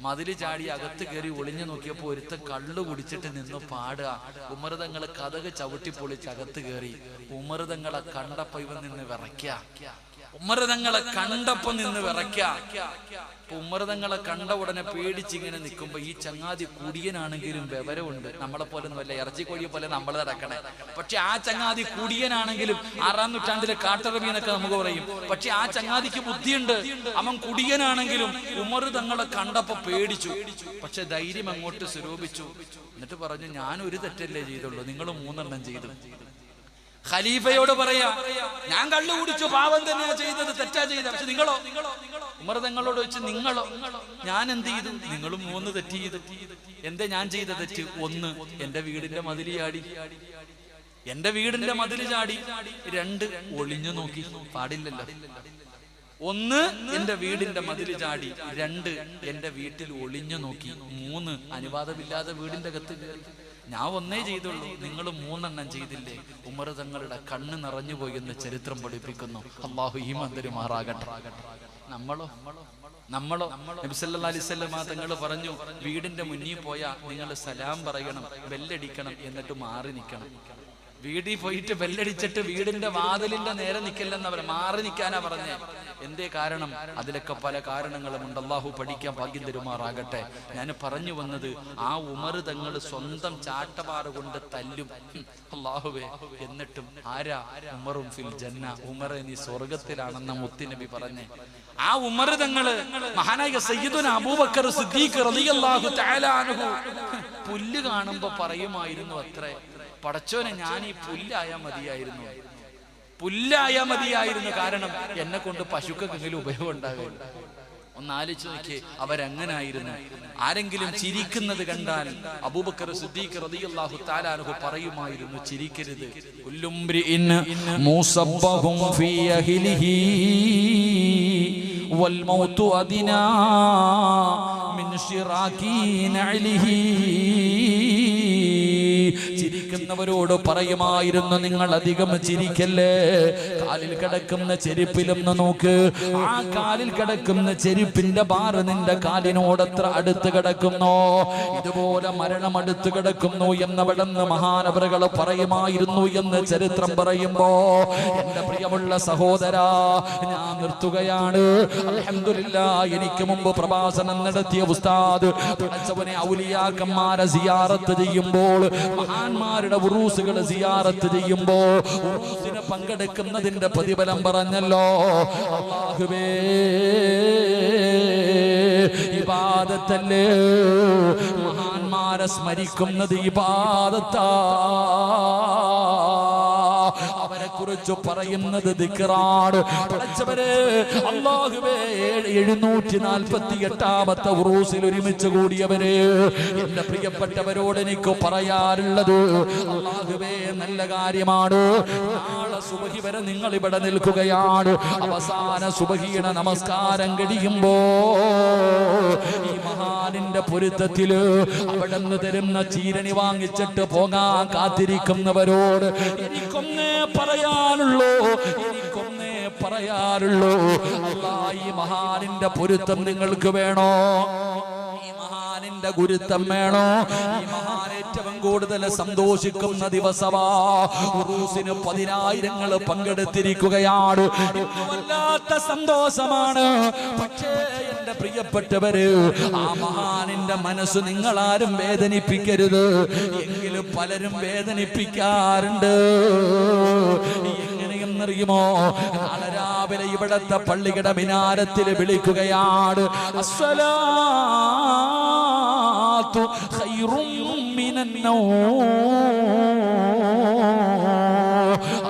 മതില് ചാടി അകത്ത് കയറി ഒളിഞ്ഞു നോക്കിയപ്പോ ഒരുത്ത കള്ളു കുടിച്ചിട്ട് നിന്ന് പാടുക. ഉമർ തങ്ങൾ കതക് ചവിട്ടി പൊളിച്ച് അകത്ത് കയറി. ഉമർ തങ്ങളെ കണ്ടപ്പോ ഇവൻ നിന്ന് വിറയ്ക്ക. ഉമർ തങ്ങളെ കണ്ടപ്പോ നിന്ന് വിറയ്ക്ക. ഉമർ തങ്ങളെ കണ്ട ഉടനെ പേടിച്ചിങ്ങനെ നിൽക്കുമ്പോ ഈ ചങ്ങാതി കുടിയനാണെങ്കിലും വിവരമുണ്ട്. നമ്മളെ പോലെ ഒന്നും അല്ല, ഇറച്ചിക്കോഴിയെ പോലെ നമ്മൾ നടക്കണേ. പക്ഷെ ആ ചങ്ങാതി കുടിയനാണെങ്കിലും 6ാം നൂറ്റാണ്ടിലെ കാട്ടറബി എന്നൊക്കെ നമുക്ക് പറയും. പക്ഷെ ആ ചങ്ങാതിക്ക് ബുദ്ധിയുണ്ട്. അവൻ കുടിയനാണെങ്കിലും ഉമർ തങ്ങളെ കണ്ടപ്പോ പേടിച്ചു. പക്ഷെ ധൈര്യം അങ്ങോട്ട് സ്വരൂപിച്ചു. എന്നിട്ട് പറഞ്ഞു, ഞാൻ ഒരു തെറ്റല്ലേ ചെയ്തുള്ളൂ, നിങ്ങൾ 3 ചെയ്തു. ഖലീഫയോട് പറയാ, ഞാൻ കള്ളു കുടിച്ചു, പാവം തന്നെയാ ചെയ്തത്, തെറ്റാ ചെയ്ത. പക്ഷെ നിങ്ങളോ? ഉമർ തങ്ങളോട് വെച്ച് നിങ്ങളോ? ഞാൻ എന്ത് ചെയ്തു? നിങ്ങളും 3 തെറ്റ് ചെയ്തു. എന്താ ഞാൻ ചെയ്ത തെറ്റ്? 1, എന്റെ വീടിന്റെ മതില് ചാടി. എന്റെ വീടിന്റെ മതില് ചാടി. 2, ഒളിഞ്ഞു നോക്കി. പാടില്ലല്ലോ. 1, എന്റെ വീടിന്റെ മതില് ചാടി. 2, എന്റെ വീട്ടിൽ ഒളിഞ്ഞു നോക്കി. 3, അനുവാദമില്ലാതെ വീടിന്റെ അകത്ത് കയറി. ഞാൻ 1 ചെയ്തുള്ളൂ, നിങ്ങൾ 3 ചെയ്തില്ലേ? ഉമർ തങ്ങളുടെ കണ്ണ് നിറഞ്ഞുപോയി എന്ന് ചരിത്രം പഠിപ്പിക്കുന്നു. അല്ലാഹു ഈമാൻ തരുമാറാകട്ടെ. നമ്മളോ? നബി സല്ലല്ലാഹു അലൈഹി വസല്ലം തങ്ങൾ പറഞ്ഞു, വീടിന്റെ മുന്നിൽ പോയാ നിങ്ങൾ സലാം പറയണം, ബെല്ലടിക്കണം, എന്നിട്ട് മാറി നിൽക്കണം. വീട്ടിൽ പോയിട്ട് ബെല്ലടിച്ചിട്ട് വീടിന്റെ വാതിലിന്റെ നേരെ നിൽക്കില്ലെന്ന് അവർ മാറി നിൽക്കാനാ പറഞ്ഞേ. എന്തേ കാരണം? അതിലൊക്കെ പല കാരണങ്ങളുമുണ്ട്. അല്ലാഹു പഠിക്കാൻ ഭാഗ്യം തരുമാറാകട്ടെ. ഞാൻ പറഞ്ഞു വന്നത്, ആ ഉമർ തങ്ങൾ സ്വന്തം ചാട്ടവാറ് കൊണ്ട് തല്ലും. അല്ലാഹുവേ, എന്നിട്ടും ആരാ? ഉമറും ഫിൽ ജന്ന, ഉമറെ നീ സ്വർഗത്തിലാണെന്ന മുത്തുനബി പറഞ്ഞേ. ആ ഉമർ തങ്ങള് മഹാനായ സയ്യിദുനാ അബൂബക്കർ സിദ്ദീഖ് റളിയല്ലാഹു തആല അൻഹു പുല്ല് കാണുമ്പോ പറയുമായിരുന്നു അത്രേ, പടച്ചോനെ ഞാൻ ഈ പുല്ലായാ മതിയായിരുന്നു, പുല്ലായാ മതിയായിരുന്നു. കാരണം എന്നെ കൊണ്ട് പശുക്കെങ്കിലും ഉപയോഗം ഉണ്ടാകും. ഒന്നാലോചിച്ച് നോക്കിയേ, അവരങ്ങനായിരുന്നു. ആരെങ്കിലും ചിരിക്കുന്നത് കണ്ടാൽ അബൂബക്കർ സിദ്ദീഖ് റളിയല്ലാഹു തആല അൻഹു പറയുമായിരുന്നു, ചിരിക്കരുത്. കുല്ലുംബ്രിഇൻ മുസബ്ബഹും ഫീ അഹ്ലിഹി വൽ മൗതു അദിനാ മിൻ ശിറാകി നഅലിഹി. ചിരിക്കുന്നവരോട് പറയുമായിരുന്നു, നിങ്ങൾ അധികം ചിരിക്കല്ലേ, കാലിൽ കിടക്കുന്ന ചെരുപ്പിലൊന്ന് നോക്ക്, ആ കാലിൽ കിടക്കുന്ന ചെരുപ്പിന്റെ ബാറ് നിന്റെ കാലിനോടത്ര അടുത്ത് കിടക്കുന്നോ, ഇതുപോലെ മരണം അടുത്ത് കിടക്കുന്നു എന്നവിടെന്ന് മഹാനവറുകൾ പറയുമായിരുന്നു എന്ന് ചരിത്രം പറയുമ്പോ, എന്റെ പ്രിയമുള്ള സഹോദരാ, ഞാൻ നിർത്തുകയാണ്. അൽഹംദുലില്ലാഹ്, എനിക്ക് മുമ്പ് പ്രഭാഷണം നടത്തിയ ഉസ്താദ് പടച്ചവനെ ഔലിയാക്കന്മാരെ സിയാറത്ത് ചെയ്യുമ്പോൾ, മഹാന്മാരുടെ ഉറൂസുകൾ സിയാറത്ത് ചെയ്യുമ്പോ ഉറൂസിന് പങ്കെടുക്കുന്നതിന്റെ പ്രതിഫലം പറഞ്ഞല്ലോ. അല്ലാഹുവേ, ഇബാദത്തല്ലേ, മഹാന്മാരെ സ്മരിക്കുന്നത് ഇബാദത്താ, അവരെ കുറിച്ച് പറയുന്നത് ദിക്റാണ്. പടച്ചവരെ അല്ലാഹുവേ, 748ാമത്തെ ഉറൂസിൽ ഒരുമിച്ച് കൂടിയവരെ, എന്റെ പ്രിയപ്പെട്ടവരോട് എനിക്ക് പറയാറുള്ളത്, അല്ലാഹുവേ നല്ല കാര്യമാണ്. നാളെ സുബഹി വരെ നിങ്ങൾ ഇവിടെ നിൽക്കുകയാണ്. അവസാന സുബഹിയുടെ നമസ്കാരം കഴിയുമ്പോ ഈ മഹാനിന്റെ പൊരുത്തത്തില് അവിടെ നിന്ന് തരുന്ന ചീരണി വാങ്ങിച്ചിട്ട് പോകാൻ കാത്തിരിക്കുന്നവരോട് എനിക്കൊന്നേ പറയാനുള്ളൂ, എനിക്കൊന്നേ പറയാറുള്ളൂ. അല്ലാഹ്, ഈ മഹാനിന്റെ പൊരുത്തം നിങ്ങൾക്ക് വേണോ? ഈ മഹാനിന്റെ ഗുരുത്വം വേണോ? ഈ മഹാൻ ഏറ്റവും കൂടുതൽ സന്തോഷിക്കുന്ന ദിവസമാ. ഉറൂസിന് 10,000 പങ്കെടുത്തിരിക്കുകയാണ്. വല്ലാത്ത സന്തോഷമാണ്. പക്ഷേ എന്റെ പ്രിയപ്പെട്ടവര്, ആ മഹാനിന്റെ മനസ്സ് നിങ്ങളാരും വേദനിപ്പിക്കരുത്. എങ്കിലും പലരും വേദനിപ്പിക്കാറുണ്ട്. എങ്ങനെയെന്നറിയുമോ? നാളെ രാവിലെ ഇവിടത്തെ പള്ളിയുടെ മിനാരത്തിൽ വിളിക്കുകയാണ്, അസ്സലാത്തു ഖൈറും മിനൻ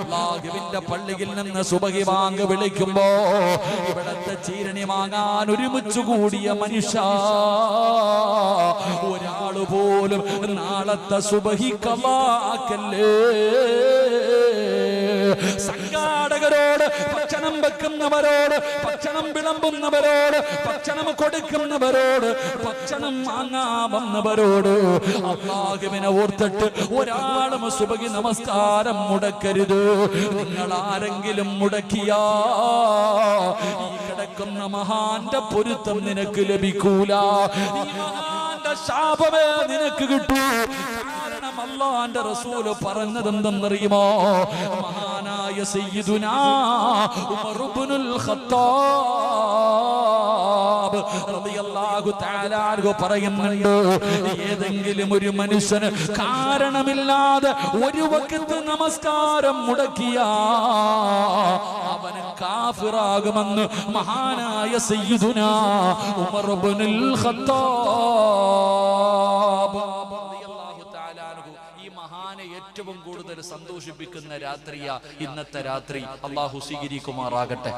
അല്ലാഹുവിന്റെ പള്ളിയിൽ നിന്ന് സുബഹി ബാങ്ക് വിളിക്കുമ്പോ ഇവിടത്തെ ചീരണി വാങ്ങാൻ ഒരുമിച്ച് കൂടിയ മനുഷ്യ ഒരാള് പോലും നാളത്തെ സുബഹി കളാക്കല്ലേ. സംഘാടകരോട്, ഭക്ഷണം വെക്കുന്നവരോട്, ഭക്ഷണം വിളമ്പുന്നവരോട്, ഭക്ഷണം കൊടുക്കുന്നവരോട്, ഭക്ഷണം വാങ്ങാവുന്നവരോട് അല്ലാഹുവിനെ ഓർത്തിട്ട് ഒരാളും സുബഹി നമസ്കാരം മുടക്കരുത്. നിങ്ങൾ ആരെങ്കിലും മുടക്കിയാ ഈ കിടക്കുന്ന മഹാന്റെ പൊരുത്തം നിനക്ക് ലഭിക്കൂല. ഈ മഹാന്റെ ശാപമേ നിനക്ക് കിട്ടൂ. കാരണം അല്ലാഹുവിന്റെ റസൂൽ പറഞ്ഞതെന്തെന്നറിയുമോ? മഹാനായ സയ്യിദുനാ ഉമർ ഇബ്നുൽ ഖത്താബ് റളിയല്ലാഹു തആല അൻഹു പറയുന്നുണ്ട്, ഏതെങ്കിലും ഒരു മനുഷ്യന് കാരണമില്ലാതെ ഒരു വഖത്ത് നമസ്കാരം മുടക്കിയാ അവന് കാഫിറാകുമെന്ന് മഹാനായ സയ്യിദുനാ ഉമർ ഇബ്നുൽ ഖത്താബ്. ഈ മഹാനെ ഏറ്റവും കൂടുതൽ സന്തോഷിപ്പിക്കുന്ന രാത്രിയാ ഇന്നത്തെ രാത്രി. അല്ലാഹു സ്വീകരിക്കുമാറാകട്ടെ,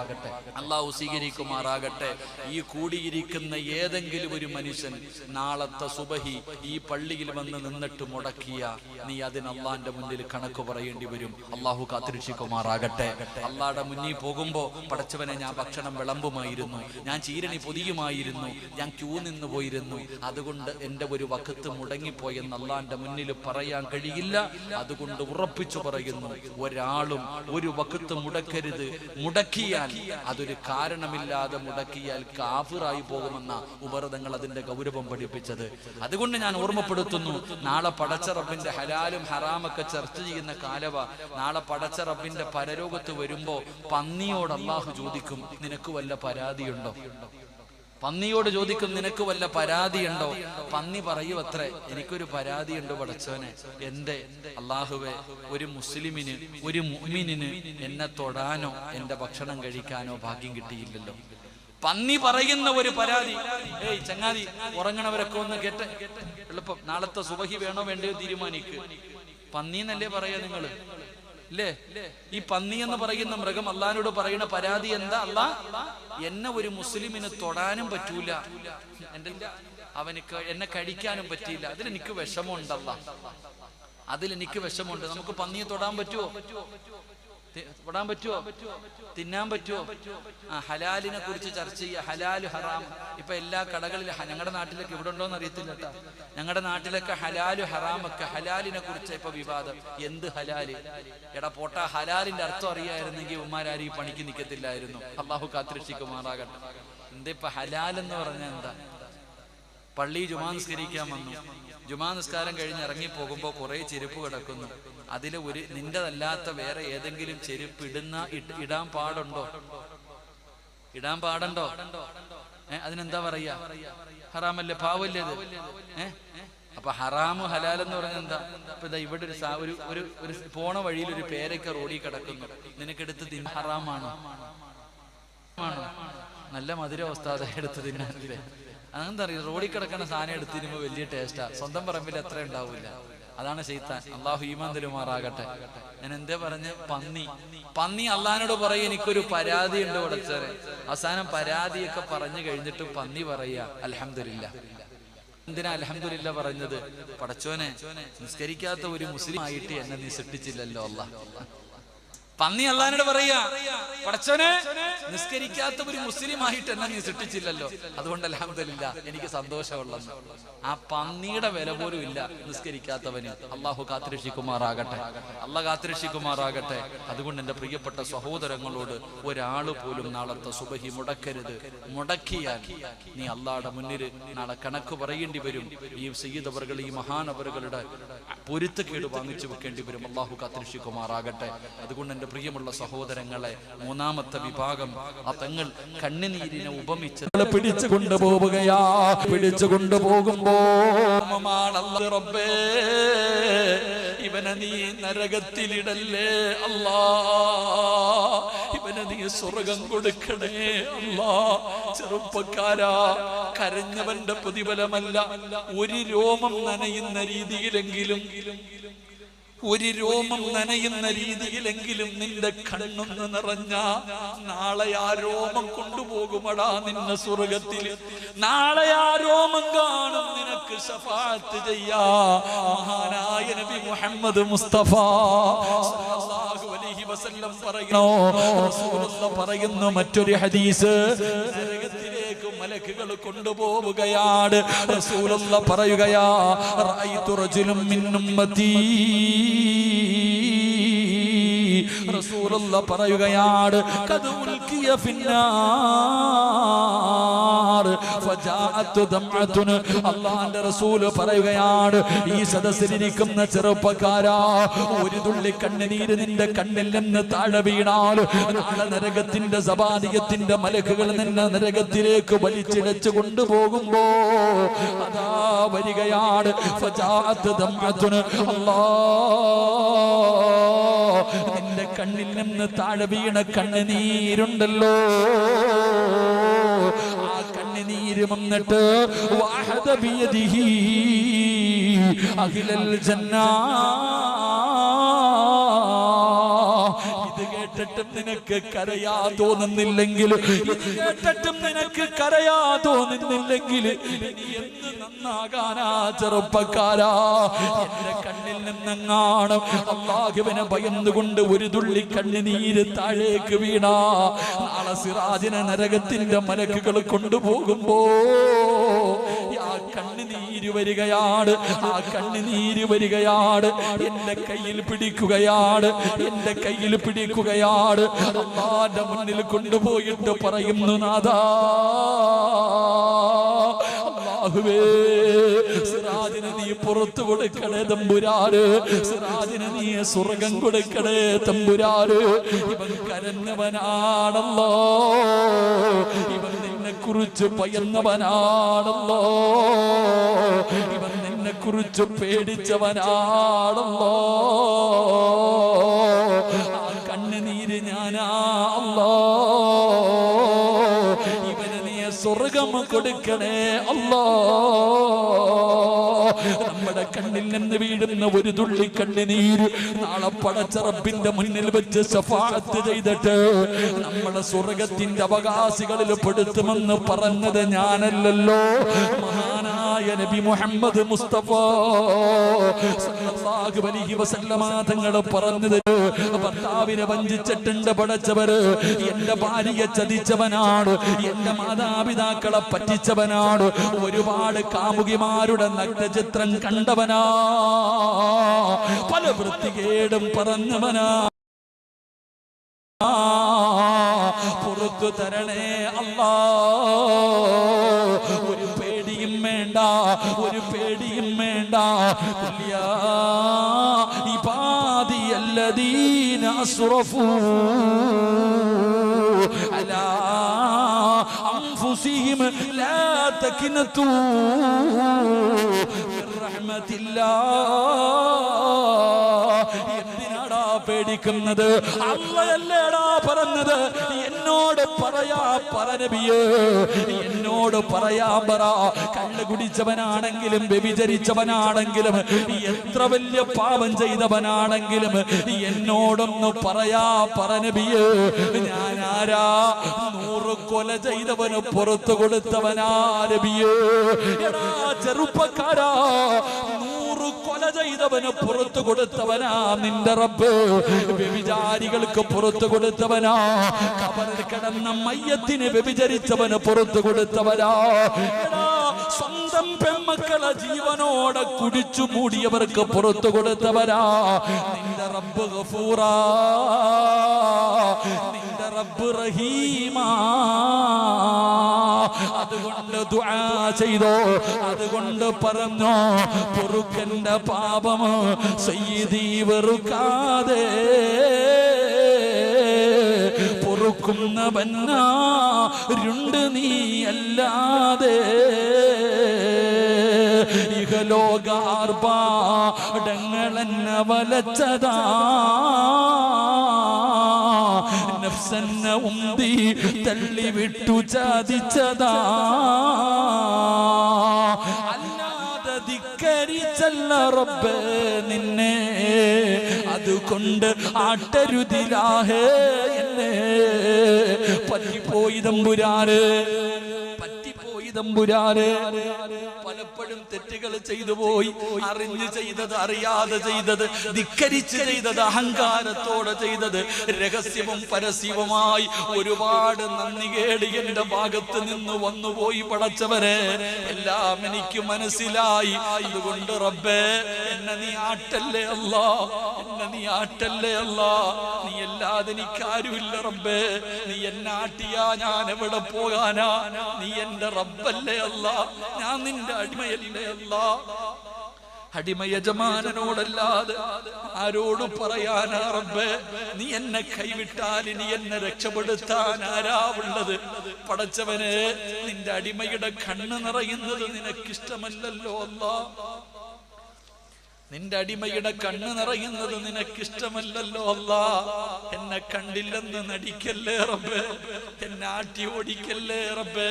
അല്ലാഹു സ്വീകരിക്കുമാറാകട്ടെ. ഈ കൂടിയിരിക്കുന്ന ഏതെങ്കിലും ഒരു മനുഷ്യൻ നാളത്തെ സുബഹി ഈ പള്ളിയിൽ വന്ന് നിന്നിട്ട് മുടക്കിയ, നീ അതിന് അള്ളാന്റെ മുന്നിൽ കണക്ക് പറയേണ്ടി വരും. അല്ലാഹു കാത്തിരക്ഷിക്കുമാറാകട്ടെ. അള്ളാഹുടെ മുന്നിൽ പോകുമ്പോ, പടച്ചവനെ ഞാൻ ഭക്ഷണം വിളമ്പുമായിരുന്നു, ഞാൻ ചീരണി പൊതിയുമായിരുന്നു, ഞാൻ ക്യൂ നിന്ന് പോയിരുന്നു, അതുകൊണ്ട് എന്റെ ഒരു വഖത്ത് മുടങ്ങിപ്പോയെന്ന് അള്ളാന്റെ മുന്നിൽ പറയാൻ കഴിയില്ല. അതുകൊണ്ട് ഉറപ്പിച്ചു പറയുന്നു, ഒരാളും ഒരു വഖത്ത് മുടക്കരുത്. മുടക്കിയാൽ അതൊരു കാരണമില്ലാതെ മുടക്കിയാൽ കാഫിറായി പോകുമെന്ന ഉപരതങ്ങൾ അതിന്റെ ഗൗരവം പഠിപ്പിച്ചത്. അതുകൊണ്ട് ഞാൻ ഓർമ്മപ്പെടുത്തുന്നു, നാളെ പടച്ച റബ്ബിന്റെ ഹലാലും ഹറാമൊക്കെ ചർച്ച ചെയ്യുന്ന കാലവ. നാളെ പടച്ച റബ്ബിന്റെ പരലോകത്ത് വരുമ്പോ പന്നിയോട് അല്ലാഹു ചോദിക്കും, നിനക്ക് വല്ല പരാതിയുണ്ടോ? പന്നിയോട് ചോദിക്കും, നിനക്ക് വല്ല പരാതിയുണ്ടോ? പന്നി പറയൂ, അത്രേ, എനിക്കൊരു പരാതിയുണ്ട് പടച്ചവനെ. എന്റെ അല്ലാഹുവേ, ഒരു മുസ്ലിമിന്, ഒരു മുഅ്മിനിന് എന്നെ തൊടാനോ എന്റെ ഭക്ഷണം കഴിക്കാനോ ഭാഗ്യം കിട്ടിയില്ലല്ലോ. പന്നി പറയുന്ന ഒരു പരാതി. ഏയ് ചങ്ങാതി, ഉറങ്ങണവരൊക്കെ ഒന്ന് കേട്ടെ, എളുപ്പം. നാളത്തെ സുബഹി വേണോ വേണ്ടയോ തീരുമാനിക്കുക. പന്നി എന്നല്ലേ പറയാ നിങ്ങള്, അല്ലേ? ഈ പന്നി എന്ന് പറയുന്ന മൃഗം അള്ളാഹിനോട് പറയുന്ന പരാതി എന്താ? അല്ലാ, എന്നെ ഒരു മുസ്ലിമിന് തൊടാനും പറ്റൂല, അവന് എന്നെ കഴിക്കാനും പറ്റിയില്ല, അതിലെനിക്ക് വിഷമമുണ്ടല്ല, അതിലെനിക്ക് വിഷമമുണ്ട്. നമുക്ക് പന്നിയെ തൊടാൻ പറ്റുമോ? തൊടാൻ പറ്റുമോ? തിന്നാൻ പറ്റുമോ? ഹലാലിനെ കുറിച്ച് ചർച്ച ചെയ്യുക. ഹലാല് ഹറാം. ഇപ്പൊ എല്ലാ കടകളിലും, ഞങ്ങളുടെ നാട്ടിലൊക്കെ ഇവിടെ ഉണ്ടോന്ന് അറിയത്തില്ല കേട്ടോ, ഞങ്ങളുടെ നാട്ടിലൊക്കെ ഹലാല് ഹറാമൊക്കെ, ഹലാലിനെ കുറിച്ച് ഇപ്പൊ വിവാദം. എന്ത് ഹലാല്? എടാ പോട്ട, ഹലാലിന്റെ അർത്ഥം അറിയായിരുന്നെങ്കിൽ ഉമ്മാരും ഈ പണിക്ക് നിൽക്കത്തില്ലായിരുന്നു. അള്ളാഹു കാത്തുരക്ഷിക്കുമാറാകട്ടെ. എന്തിപ്പോ ഹലാൽ എന്ന് പറഞ്ഞാൽ എന്താ? പള്ളി ജുമാ നിസ്കരിക്കാൻ വന്നു, ജുമാ നിസ്കാരം കഴിഞ്ഞ് ഇറങ്ങി പോകുമ്പോൾ കുറെ ചെരുപ്പ് കിടക്കുന്നു. അതിൽ ഒരു നിന്റെതല്ലാത്ത വേറെ ഏതെങ്കിലും ചെരുപ്പ് ഇടാൻ പാടുണ്ടോ? ഇടാൻ പാടുണ്ടോ? അതിനെന്താ പറയാ? ഹറാമല്ലേ, പാവല്ലേ അത്? അപ്പൊ ഹറാമു ഹലാലെന്ന് പറഞ്ഞാൽ എന്താ? ഇപ്പൊ ഇതാ ഇവിടെ ഒരു പോണ വഴിയിൽ ഒരു പേരൊക്കെ റോഡിൽ കിടക്കുന്നു, നിനക്കെടുത്ത് തിന്ന ഹറാമാണോ? ആണോ? നല്ല മധുര അവസ്ഥ എടുത്ത് തിന്നാറില്ലേ? അതെന്താ അറിയാം, റോഡിൽ കിടക്കുന്ന സാധനം എടുത്തിരുമ്പോ വലിയ ടേസ്റ്റാ, സ്വന്തം പറമ്പിൽ അത്ര ഉണ്ടാവില്ല. അതാണ് ശൈത്താൻ. അള്ളാഹു ഈമാൻ തരുമാറാകട്ടെ. ഞാൻ എന്തേ പറഞ്ഞ്? പന്നി അള്ളഹാനോട് പറയും എനിക്കൊരു പരാതി ഉണ്ട് പടച്ചവനെ. അവസാനം പരാതിയൊക്കെ പറഞ്ഞു കഴിഞ്ഞിട്ട് പന്നി പറയാ അൽഹംദുലില്ലാ. എന്തിനാ അൽഹംദുലില്ലാ പറഞ്ഞത്? പടച്ചോനെ, നിസ്കരിക്കാത്ത ഒരു മുസ്ലിം ആയിട്ട് എന്നെ നീ സൃഷ്ടിച്ചില്ലല്ലോ അല്ലാഹ്. പന്നി അള്ളഹാനോട് പറയാ, പടച്ചോനെ, നിസ്കരിക്കാത്ത ഒരു മുസ്ലിം ആയിട്ട് എന്നെ നീ സൃഷ്ടിച്ചില്ലല്ലോ, അതുകൊണ്ട് അൽഹംദുലില്ലാ, എനിക്ക് സന്തോഷമുള്ളെന്ന്. ആ പന്നിയുടെ വില പോലും ഇല്ല നിസ്കരിക്കാത്തവന്. അള്ളാഹു കാത്തുരക്ഷിക്കുമാറാകട്ടെ, അള്ളാഹ് കാത്തുരക്ഷിക്കുമാറാകട്ടെ. അതുകൊണ്ട് എൻ്റെ പ്രിയപ്പെട്ട സഹോദരങ്ങളോട്, ഒരാള് പോലും നാളത്തെ സുബഹി മുടക്കരുത്. മുടക്കിയാൽ നീ അള്ളാഹുടെ മുന്നിൽ നാളെ കണക്ക് പറയേണ്ടി വരും. ഈ സയ്യിദ് അവറുകൾ, ഈ മഹാനവറുകളുടെ പൊരുത്തക്കേട് വാങ്ങിച്ചു വെക്കേണ്ടി വരും. അള്ളാഹു കാത്തുരക്ഷിക്കുമാറാകട്ടെ. അതുകൊണ്ട് എൻ്റെ പ്രിയമുള്ള സഹോദരങ്ങളെ, മൂന്നാമത്തെ വിഭാഗം, ആ തങ്ങൾ കണ്ണുനീരിനെ ഉപമിച്ച് പിടിച്ചു കൊണ്ടുപോവുകയാ. പിടിച്ചു കൊണ്ടുപോകുമ്പോ റബ്ബേ, ഇവനെ നീ നരകത്തിലിടല്ലേ അല്ലാ, ഇവനെ നീ സ്വർഗം കൊടുക്കണേ അല്ലാ. ചെറുപ്പക്കാരാ, കരഞ്ഞവന്റെ പ്രതിഫലമല്ല, ഒരു രോമം നനയുന്ന രീതിയിലെങ്കിലും, ഒരു രോമം നനയുന്ന രീതിയിലെങ്കിലും നിന്റെ കണ്ണൊന്ന് നിറഞ്ഞ, നാളെ ആ രോമം കൊണ്ടുപോകുമടാ നിന്നെ സ്വർഗത്തിൽ. നാളെ ആ രോമം കാണും, നിനക്ക് ശഫാഅത്ത് ചെയ്യാ മഹാനായ നബി മുഹമ്മദ് മുസ്തഫ സല്ലല്ലാഹു അലൈഹി വസല്ലം പറയുന്നു മറ്റൊരു ഹദീസ്, നരകത്തിലേക്ക് മലക്കുകൾ കൊണ്ടുപോവുകയാണ്. റസൂലുള്ളാഹി പറയുകയാ, റഅയ്തു റജുലൻ മിൻ ഉമ്മത്തി, റസൂലുള്ളാഹി പറയുകയാണ്, ഖദ് ഉൽഖിയ ഫിന്നാർ ഫജാഅത് ദംഅത്തുൻ. അല്ലാഹുവിന്റെ റസൂൽ പറയുകയാണ്, ഈ സദസ്സിലിരിക്കുന്ന ചെറുപ്പക്കാരാ, ഒരു തുള്ളി കണ്ണുനീര് നിന്റെ കണ്ണിൽ നിന്ന് താഴെ വീണാൽ നാളെ നരകത്തിന്റെ സബാദിയത്തിന്റെ മലക്കുകൾ നിന്നെ നരകത്തിലേക്ക് വലിച്ചിഴച്ചു കൊണ്ടുപോകുമ്പോ അതാ വരികയാണ്, ഫജാഅത് ദംഅത്തുൻ. അല്ലാഹ്, നിന്റെ കണ്ണിൽ നിന്ന് താഴെ വീണ കണ്ണുനീരുണ്ടല്ലോ, ആ കണ്ണുനീര് വന്നിട്ട് വഹദ ബിയദിഹി അഖിലൽ ജന്നാ. ഇത് കേട്ടിട്ടും നിനക്ക് കരയാ തോന്നുന്നില്ലെങ്കിൽ, ഇത് കേട്ടിട്ടും നിനക്ക് കരയാ തോന്നുന്നില്ലെങ്കിൽ ഇനി എന്ത് നന്നാകാനാ ചെറുപ്പക്കാരാ? എന്റെ കണ്ണിൽ നിന്നെങ്ങാണം അല്ലാഹുവിനെ ഭയന്നുകൊണ്ട് ഒരു തുള്ളി കണ്ണുനീര് താഴേക്ക് വീണാ, നാളെ സിറാജിനെ നരകത്തിന്റെ മലക്കുകൾ കൊണ്ടുപോകുമ്പോ ആ കണ്ണുനീര് വരികയാണ്, ആ കണ്ണുനീര് വരികയാണ്, എന്റെ കയ്യിൽ പിടിക്കുകയാണ്, എന്റെ കയ്യിൽ പിടിക്കുകയാണ്. അല്ലാഹുവിന്റെ മുന്നിൽ കൊണ്ടുപോയിട്ട് പറയുന്നു, നാഥാ, അല്ലാഹുവേ, സിറാജിനെ നീ പുറത്തു കൊടുക്കണേ തമ്പുരാന്, സിറാജിനെ നീ സ്വർഗം കൊടുക്കണേ തമ്പുരാന്. ഇവൻ കരഞ്ഞവനാണല്ലോ, ഇവൻ നിന്നെ കുറിച്ച് ഭയന്നവനാണല്ലോ, ഇവൻ നിന്നെ കുറിച്ച് പേടിച്ചവനാണല്ലോ. ആ കണ്ണുനീര് ഞാനാ അല്ലാ, ഇവന് നീ സ്വർഗം കൊടുക്കണേ അല്ലാ. കണ്ണിൽ നിന്ന് വീഴുന്ന ഒരു തുള്ളി കണ്ണുനീര് നാളെ പടച്ച റബ്ബിന്റെ മുന്നിൽ വെച്ച് ശഫാഅത്ത് ചെയ്തിട്ട് നമ്മളെ സ്വർഗത്തിന്റെ അവകാശികളിൽ പെടുത്തുമെന്ന് പറഞ്ഞത് ഞാനല്ലല്ലോ, മഹാനായ നബി മുഹമ്മദ് മുസ്തഫ സല്ലല്ലാഹു അലൈഹി വസല്ലമ തങ്ങൾ പറഞ്ഞത്. ഭർത്താവിനെ വഞ്ചിച്ചിട്ടുണ്ട് പടച്ചവര്, എന്റെ ഭാര്യയെ ചതിച്ചവനാണ്, എന്റെ മാതാപിതാക്കളെ പറ്റിച്ചവനാണ്, ഒരുപാട് കാമുകിമാരുടെ നഗ്നചിത്രം കണ്ടവനാ, പല വൃത്തികേടും പറഞ്ഞവനാ. പുറത്തു തരണേ അല്ലാ, ഒരു പേടിയും വേണ്ട, ഒരു പേടിയും വേണ്ട. യാ ഇബാദിയല്ലദീന അസ്റഫൂ അലാ അൻഫുസിഹിം ലാ തഖ്നതൂ മിർ റഹ്മത്തില്ലാഹ്. എന്തിനാടാ പേടിക്കുന്നത്? അല്ലാഹയല്ലേടാ പറഞ്ഞത്. എന്നോട് പറയാ പറ നബിയേ, എന്നോട് പറയാൻ പറ. കള്ള് കുടിച്ചവനാണെങ്കിലും വ്യഭിചരിച്ചവനാണെങ്കിലും എത്ര വലിയ പാപം ചെയ്തവനാണെങ്കിലും എന്നോടൊന്ന് പറയാ പറ നബിയേ. ഞാൻ ആരാ? 100 കൊല ചെയ്തവന് പുറത്തു കൊടുത്തവനാ നബിയേ. എടാ ചെറുപ്പക്കാരാ, 100 കൊല ചെയ്തവന് പുറത്തു കൊടുത്തവനാ നിന്റെ റബ്ബ്. വ്യഭിചാരികൾക്ക് പുറത്തു കൊടുത്തവനാ, ഖബറിൽ കിടന്ന മയ്യത്തിന് വ്യഭിചരിച്ചവന് പുറത്തു കൊടുത്തവനാ. സ്വന്തം പെമ്മക്കളെ ജീവനോടെ കുടിച്ചു മൂടിയവർക്ക് പുറത്തു കൊടുത്തവനാ നിന്റെ റബ്ബ് ഗഫൂറാ, നിന്റെ റബ്ബ് റഹീമാ. അതുകൊണ്ട് ദുആ ചെയ്തോ, അതുകൊണ്ട് പറഞ്ഞോ, പൊറുക്കന്റെ പാപം സയ്യിദി വെറുക്കാതെ പൊറുക്കുന്നവനാരുണ്ട് നീ അല്ലാതെ. ഇഹലോകാർഭാടങ്ങളെന്നെ വലച്ചതാ, നഫ്സെന്നെ ഉന്തി തള്ളിവിട്ടു ചാദിച്ചതാ. അല്ലാതെ ധിക്കരിച്ചല്ല റബ്ബേ നിന്നെ, അതുകൊണ്ട് ആട്ടരുതിലാഹേ എന്നെ. പറ്റിപ്പോയി തമ്പുരാന്, പറ്റിപ്പോയി തമ്പുരാന്. പലപ്പോഴും തെറ്റുകൾ ചെയ്തു പോയി, അറിഞ്ഞു ചെയ്തത്, അറിയാതെ ചെയ്തത്, ധിക്കരിച്ച് ചെയ്തത്, അഹങ്കാരത്തോടെ ചെയ്തത്, രഹസ്യവും പരസ്യവുമായി ഒരുപാട് നന്ദികേട് എന്റെ ഭാഗത്ത് നിന്ന് വന്നുപോയി പടച്ചവരെ. എല്ലാം എനിക്ക് മനസ്സിലായി. അതുകൊണ്ട് റബ്ബേ എന്നെ നീ ആട്ടല്ലേ അല്ലാ, എന്നെ നീ ആട്ടല്ലേ അല്ലാ. നീ അല്ലാതെ എനിക്കാരുമില്ല റബ്ബേ. നീ എന്നെ ആട്ടിയാ ഞാൻ എവിടെ പോകാനാ? നീ എന്റെ റബ്ബല്ലേ അല്ലാ, ഞാൻ നിന്റെ അടിമയല്ലേ അല്ലാ. അടിമ യജമാനനോടല്ലാതെ ആരോട് പറയാനാ റബ്ബേ? നീ എന്നെ കൈവിട്ടാൽ ഇനി എന്നെ രക്ഷപ്പെടുത്താൻ ആരാവുള്ളത്? പടച്ചവനെ, നിന്റെ അടിമയുടെ കണ്ണ് നിറയുന്നത് നിനക്കിഷ്ടമല്ലല്ലോ അല്ലാ. നിന്റെ അടിമയുടെ കണ്ണ് നിറയുന്നത് നിനക്കിഷ്ടമല്ലല്ലോ അല്ലാ. എന്നെ കണ്ടില്ലെന്ന് നടിക്കല്ലേ റബ്ബേ, എന്നെ ആട്ടി ഓടിക്കല്ലേ റബ്ബേ.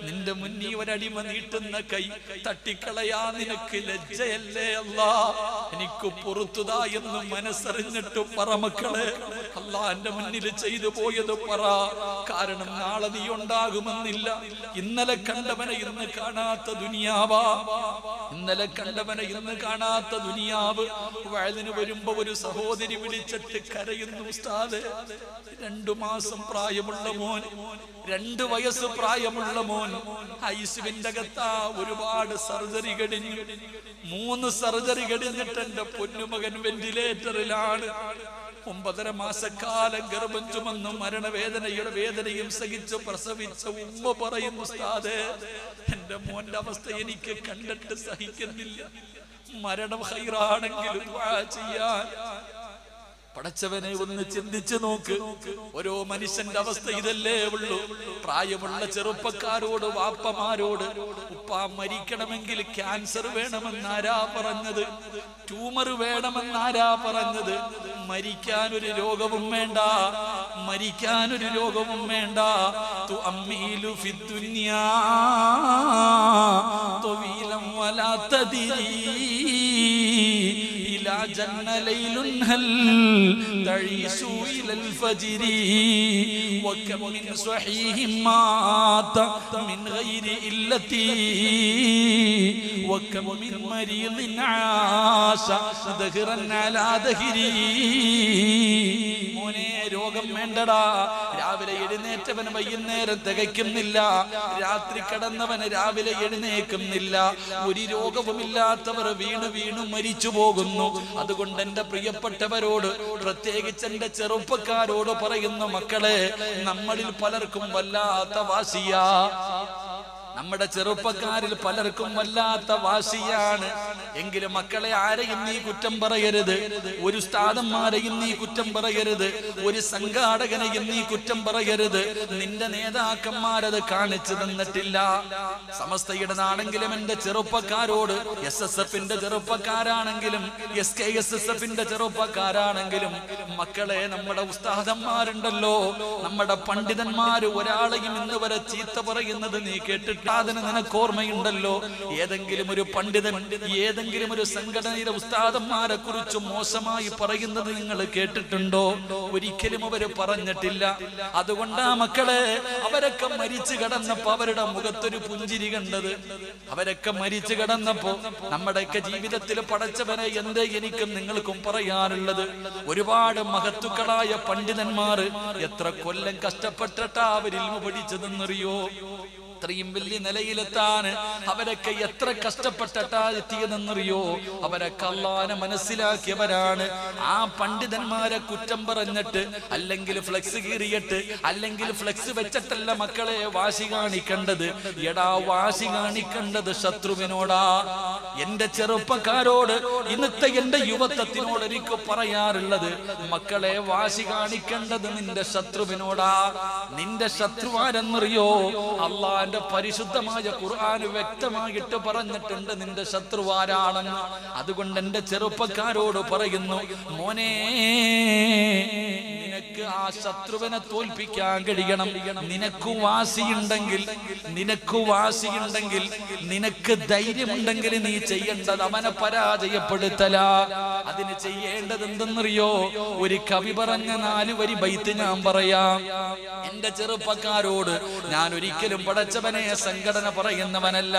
നിന്റെ മുന്നിൽ ഒരടിമ നീട്ടുന്ന കൈ തട്ടിക്കളയാ നിനക്ക് ലജ്ജയല്ലേ അല്ലാ. എനിക്ക് പുറത്തുതാ എന്ന് മനസ്സറിഞ്ഞിട്ട് പറ മക്കളെ. അല്ലാ എന്റെ മുന്നിൽ ചെയ്തു പോയത് പറ. കാരണം നാളെ നീ ഉണ്ടാകുമെന്നില്ല. ഇന്നലെ കണ്ടവനെ ഇന്ന് കാണാത്ത ദുനിയാവാ, ഇന്നലെ കണ്ടവനെ ഇന്ന് കാണാത്ത ദുനിയാവ്. വയലിന് വരുമ്പോ ഒരു സഹോദരി വിളിച്ചിട്ട് കരയുന്നു, ഉസ്താദേ 2 മാസം പ്രായമുള്ള മോൻ, 2 വയസ്സ് പ്രായമുള്ള മോൻ ഐസിയുവിന്റെ അകത്താ. ഒരുപാട് സർജറി കഴിഞ്ഞു, 3 സർജറി കഴിഞ്ഞിട്ട് എന്റെ പൊന്നുമകൻ വെന്റിലേറ്ററിലാണ്. 9.5 മാസക്കാലം ഗർഭം ചുമന്ന് മരണവേദനയുടെ വേദനയും സഹിച്ച് പ്രസവിച്ച ഉമ്മ പറയുന്നു, ഉസ്താദേ എന്റെ മോന്റെ അവസ്ഥ എനിക്ക് കണ്ടിട്ട് സഹിക്കുന്നില്ല. മരണം ഖൈറാണെങ്കിലും ദുആ ചെയ്യാൻ. പടച്ചവനെ ഒന്ന് ചിന്തിച്ചു നോക്ക്. ഓരോ മനുഷ്യന്റെ അവസ്ഥ ഇതല്ലേ ഉള്ളൂ. പ്രായമുള്ള ചെറുപ്പക്കാരോട്, വാപ്പമാരോട്, ഉപ്പ മരിക്കണമെങ്കിൽ ക്യാൻസർ വേണമെന്നാരാ പറഞ്ഞത്? ട്യൂമർ വേണമെന്നാരാ പറഞ്ഞത്? മരിക്കാനൊരു രോഗവും വേണ്ട, മരിക്കാനൊരു രോഗവും വേണ്ട. തുഅമ്മീലു ഫിദ്ദുനിയാ ത്വീലൻ ولا تدري إلى جن ليل هل تعيش إلى الفجر وكم من صحيح مات من غير إلة وكم من مريض عاش دهرا على دهري മോനെ രോഗം വേണ്ടടാ രാവിലെ എഴുന്നേറ്റവന് വൈകുന്നേരം തികയ്ക്കുന്നില്ല രാത്രി കടന്നവന് രാവിലെ എഴുന്നേക്കുന്നില്ല ഒരു രോഗവുമില്ലാത്തവർ വീണു വീണു മരിച്ചു പോകുന്നു അതുകൊണ്ട് എന്റെ പ്രിയപ്പെട്ടവരോട് പ്രത്യേകിച്ച് എന്റെ ചെറുപ്പക്കാരോട് പറയുന്നു മക്കളെ നമ്മളിൽ പലർക്കും വല്ലാത്ത വാശിയാ നമ്മുടെ ചെറുപ്പക്കാരിൽ പലർക്കും വല്ലാത്ത വാശിയാണ് എങ്കിലും മക്കളെ ആരെയും നീ കുറ്റം പറയരുത് ഒരു ഉസ്താദന്മാരെയും നീ കുറ്റം പറയരുത് ഒരു സംഘാടകനെയും നീ കുറ്റം പറയരുത് നിന്റെ നേതാക്കന്മാരത് കാണിച്ചു തന്നിട്ടില്ല സമസ്തയുടെ നാണെങ്കിലും എന്റെ ചെറുപ്പക്കാരോട് SSFന്റെ ചെറുപ്പക്കാരാണെങ്കിലും SKSSFന്റെ ചെറുപ്പക്കാരാണെങ്കിലും മക്കളെ നമ്മുടെ ഉസ്താദന്മാരുണ്ടല്ലോ നമ്മുടെ പണ്ഡിതന്മാര് ഒരാളെയും ഇന്ന് വരെ ചീത്ത പറയുന്നത് നീ കേട്ടിട്ട് നിനക്ക് ഓർമ്മയുണ്ടല്ലോ ഏതെങ്കിലും ഒരു പണ്ഡിതൻ ഏതെങ്കിലും ഒരു സംഘടനയിലെ ഉസ്താദന്മാരെ കുറിച്ച് മോശമായി പറയുന്നത് നിങ്ങൾ കേട്ടിട്ടുണ്ടോ ഒരിക്കലും അവര് പറഞ്ഞിട്ടില്ല അതുകൊണ്ടാ മക്കളെ അവരൊക്കെ മരിച്ചു കിടന്നപ്പോ അവരുടെ മുഖത്തൊരു പുഞ്ചിരി കണ്ടത് അവരൊക്കെ മരിച്ചു കിടന്നപ്പോ നമ്മുടെയൊക്കെ ജീവിതത്തിൽ പടച്ചവനെ എന്തേ എനിക്കും നിങ്ങൾക്കും പറയാനുള്ളത് ഒരുപാട് മഹത്തുക്കളായ പണ്ഡിതന്മാര് എത്ര കൊല്ലം കഷ്ടപ്പെട്ടിട്ടാ അവരിൽ പഠിച്ചതെന്നറിയോ ഇത്രയും വലിയ നിലയിലെത്താൻ അവരൊക്കെ എത്ര കഷ്ടപ്പെട്ടിട്ടാ എത്തിയതെന്നറിയോ അവരൊക്കെ അല്ലാഹുവിനെ മനസ്സിലാക്കിയവരാണ് ആ പണ്ഡിതന്മാരെ കുറ്റം പറഞ്ഞിട്ട് അല്ലെങ്കിൽ ഫ്ലെക്സ് കീറിയിട്ട് അല്ലെങ്കിൽ ഫ്ലെക്സ് വെച്ചിട്ടല്ല മക്കളെ വാശി കാണിക്കേണ്ടത് എടാ വാശി കാണിക്കേണ്ടത് ശത്രുവിനോടാ എന്റെ ചെറുപ്പക്കാരോട് ഇന്നത്തെ എന്റെ യുവത്വത്തിനോട് എനിക്ക് പറയാറുള്ളത് മക്കളെ വാശി കാണിക്കേണ്ടത് നിന്റെ ശത്രുവിനോടാ നിന്റെ ശത്രുവാരെന്നറിയോ അല്ലാഹ് പരിശുദ്ധമായ ഖുർആൻ വ്യക്തമായിട്ട് പറഞ്ഞിട്ടുണ്ട് നിന്റെ ശത്രുവാരാണെന്ന് അതുകൊണ്ട് എന്റെ ചെറുപ്പക്കാരോട് പറയുന്നു മോനെ നിനക്ക് ആ ശത്രുവിനെ തോൽപ്പിക്കാൻ കഴിയണം നിനക്ക് വാശിയുണ്ടെങ്കിൽ നിനക്ക് ധൈര്യമുണ്ടെങ്കിൽ നീ ചെയ്യേണ്ടത് അവനെ പരാജയപ്പെടുത്തല അതിന് ചെയ്യേണ്ടത് എന്തെന്നറിയോ ഒരു കവി പറഞ്ഞ 4 വരി ബൈത്ത് ഞാൻ പറയാം എന്റെ ചെറുപ്പക്കാരോട് ഞാൻ ഒരിക്കലും പടച്ചവനെ സംഘടന പറയുന്നവനല്ല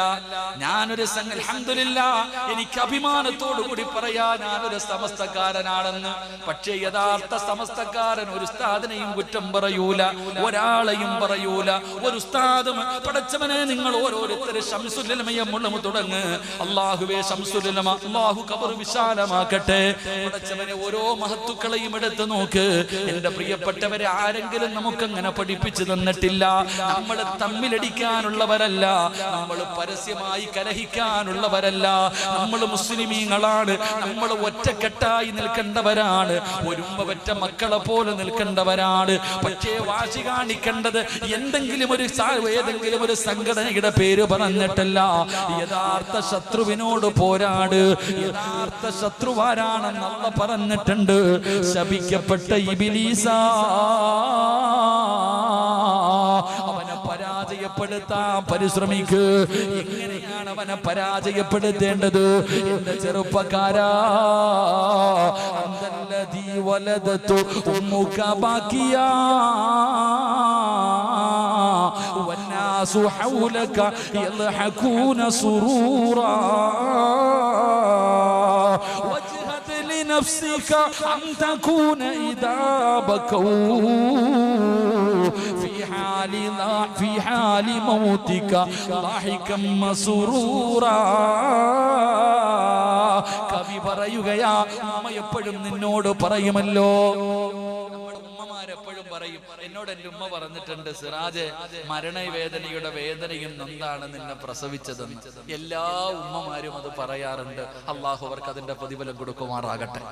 ഞാനൊരു അൽഹംദുലില്ലാഹ് എനിക്ക് അഭിമാനത്തോടു കൂടി പറയാ ഞാനൊരു സമസ്തക്കാരനാണെന്ന് പക്ഷേ യഥാർത്ഥ സമസ്തക്കാരൻ ഒരു ഉസ്താദിനെയും കുറ്റം പറയൂല ഒരാളെയും പറയൂല ഒരു ഉസ്താദും പടച്ചവനെ നിങ്ങൾ ഓരോരുത്തരും ശംസുൽ ഉലമയെ മുള്ളമു തുടങ്ങ് അല്ലാഹുവേ ശംസുൽ ഉലമ അല്ലാഹു ഖബർ വിശാലമാക്കട്ടെ പടച്ചവനെ ഓരോ മഹത്തുക്കളെയും എടുത്ത് നോക്ക് എന്റെ പ്രിയപ്പെട്ടവരെ ആരെങ്കിലും നമുക്കങ്ങനെ പഠിപ്പിച്ചു തന്നിട്ടില്ല നമ്മൾ തമ്മിലടിക്കാനുള്ളവരല്ല നമ്മൾ പരസ്യമായി കലഹിക്കാനുള്ളവരല്ല നമ്മൾ മുസ്ലിമീങ്ങളാണ് നമ്മൾ ഒറ്റക്കെട്ടായി നിൽക്കേണ്ടവരാണ് ഒരുമ്മ പറ്റ മക്കളെ പോലെ നിൽക്കേണ്ടവരാണ് പക്ഷേ വാശി കാണിക്കേണ്ടത് ഏതെങ്കിലും ഒരു സംഘടനയുടെ പേര് പറഞ്ഞിട്ടല്ല യഥാർത്ഥ ശത്രുവിനോട് പോരാട് യഥാർത്ഥ ശത്രുവാരാണെന്ന് അല്ലാഹ് പറഞ്ഞിട്ടുണ്ട് ശപിക്കപ്പെട്ട ഇബ്ലീസാ അവനെ പരാജയപ്പെടുത്താൻ പരിശ്രമിക്ക് എങ്ങനെയാണ് അവനെ പരാജയപ്പെടുത്തേണ്ടത് എന്റെ ചെറുപ്പക്കാരാ അന്തല്ലദീ വലദതു ഉമ്മുക ബാക്കിയാ വന്നാസു ഹൗലക യൽഹഖൂന സുറൂറാ لنفسك أن تكون إذا بكوا في حال موتك ضاحكا مسرورا കവി പറയുകയാ അമ്മ എപ്പോഴും നിന്നോട് പറയുമല്ലോ എപ്പോഴും പറയും എന്നോട് എന്റെ ഉമ്മ പറഞ്ഞിട്ടുണ്ട് സിറാജെ മരണവേദനയുടെ വേദനയും നൊന്താണ് നിന്നെ പ്രസവിച്ചതെന്ന് എല്ലാ ഉമ്മമാരും അത് പറയാറുണ്ട് അള്ളാഹു അവർക്ക് അതിന്റെ പ്രതിഫലം കൊടുക്കുമാറാകട്ടെ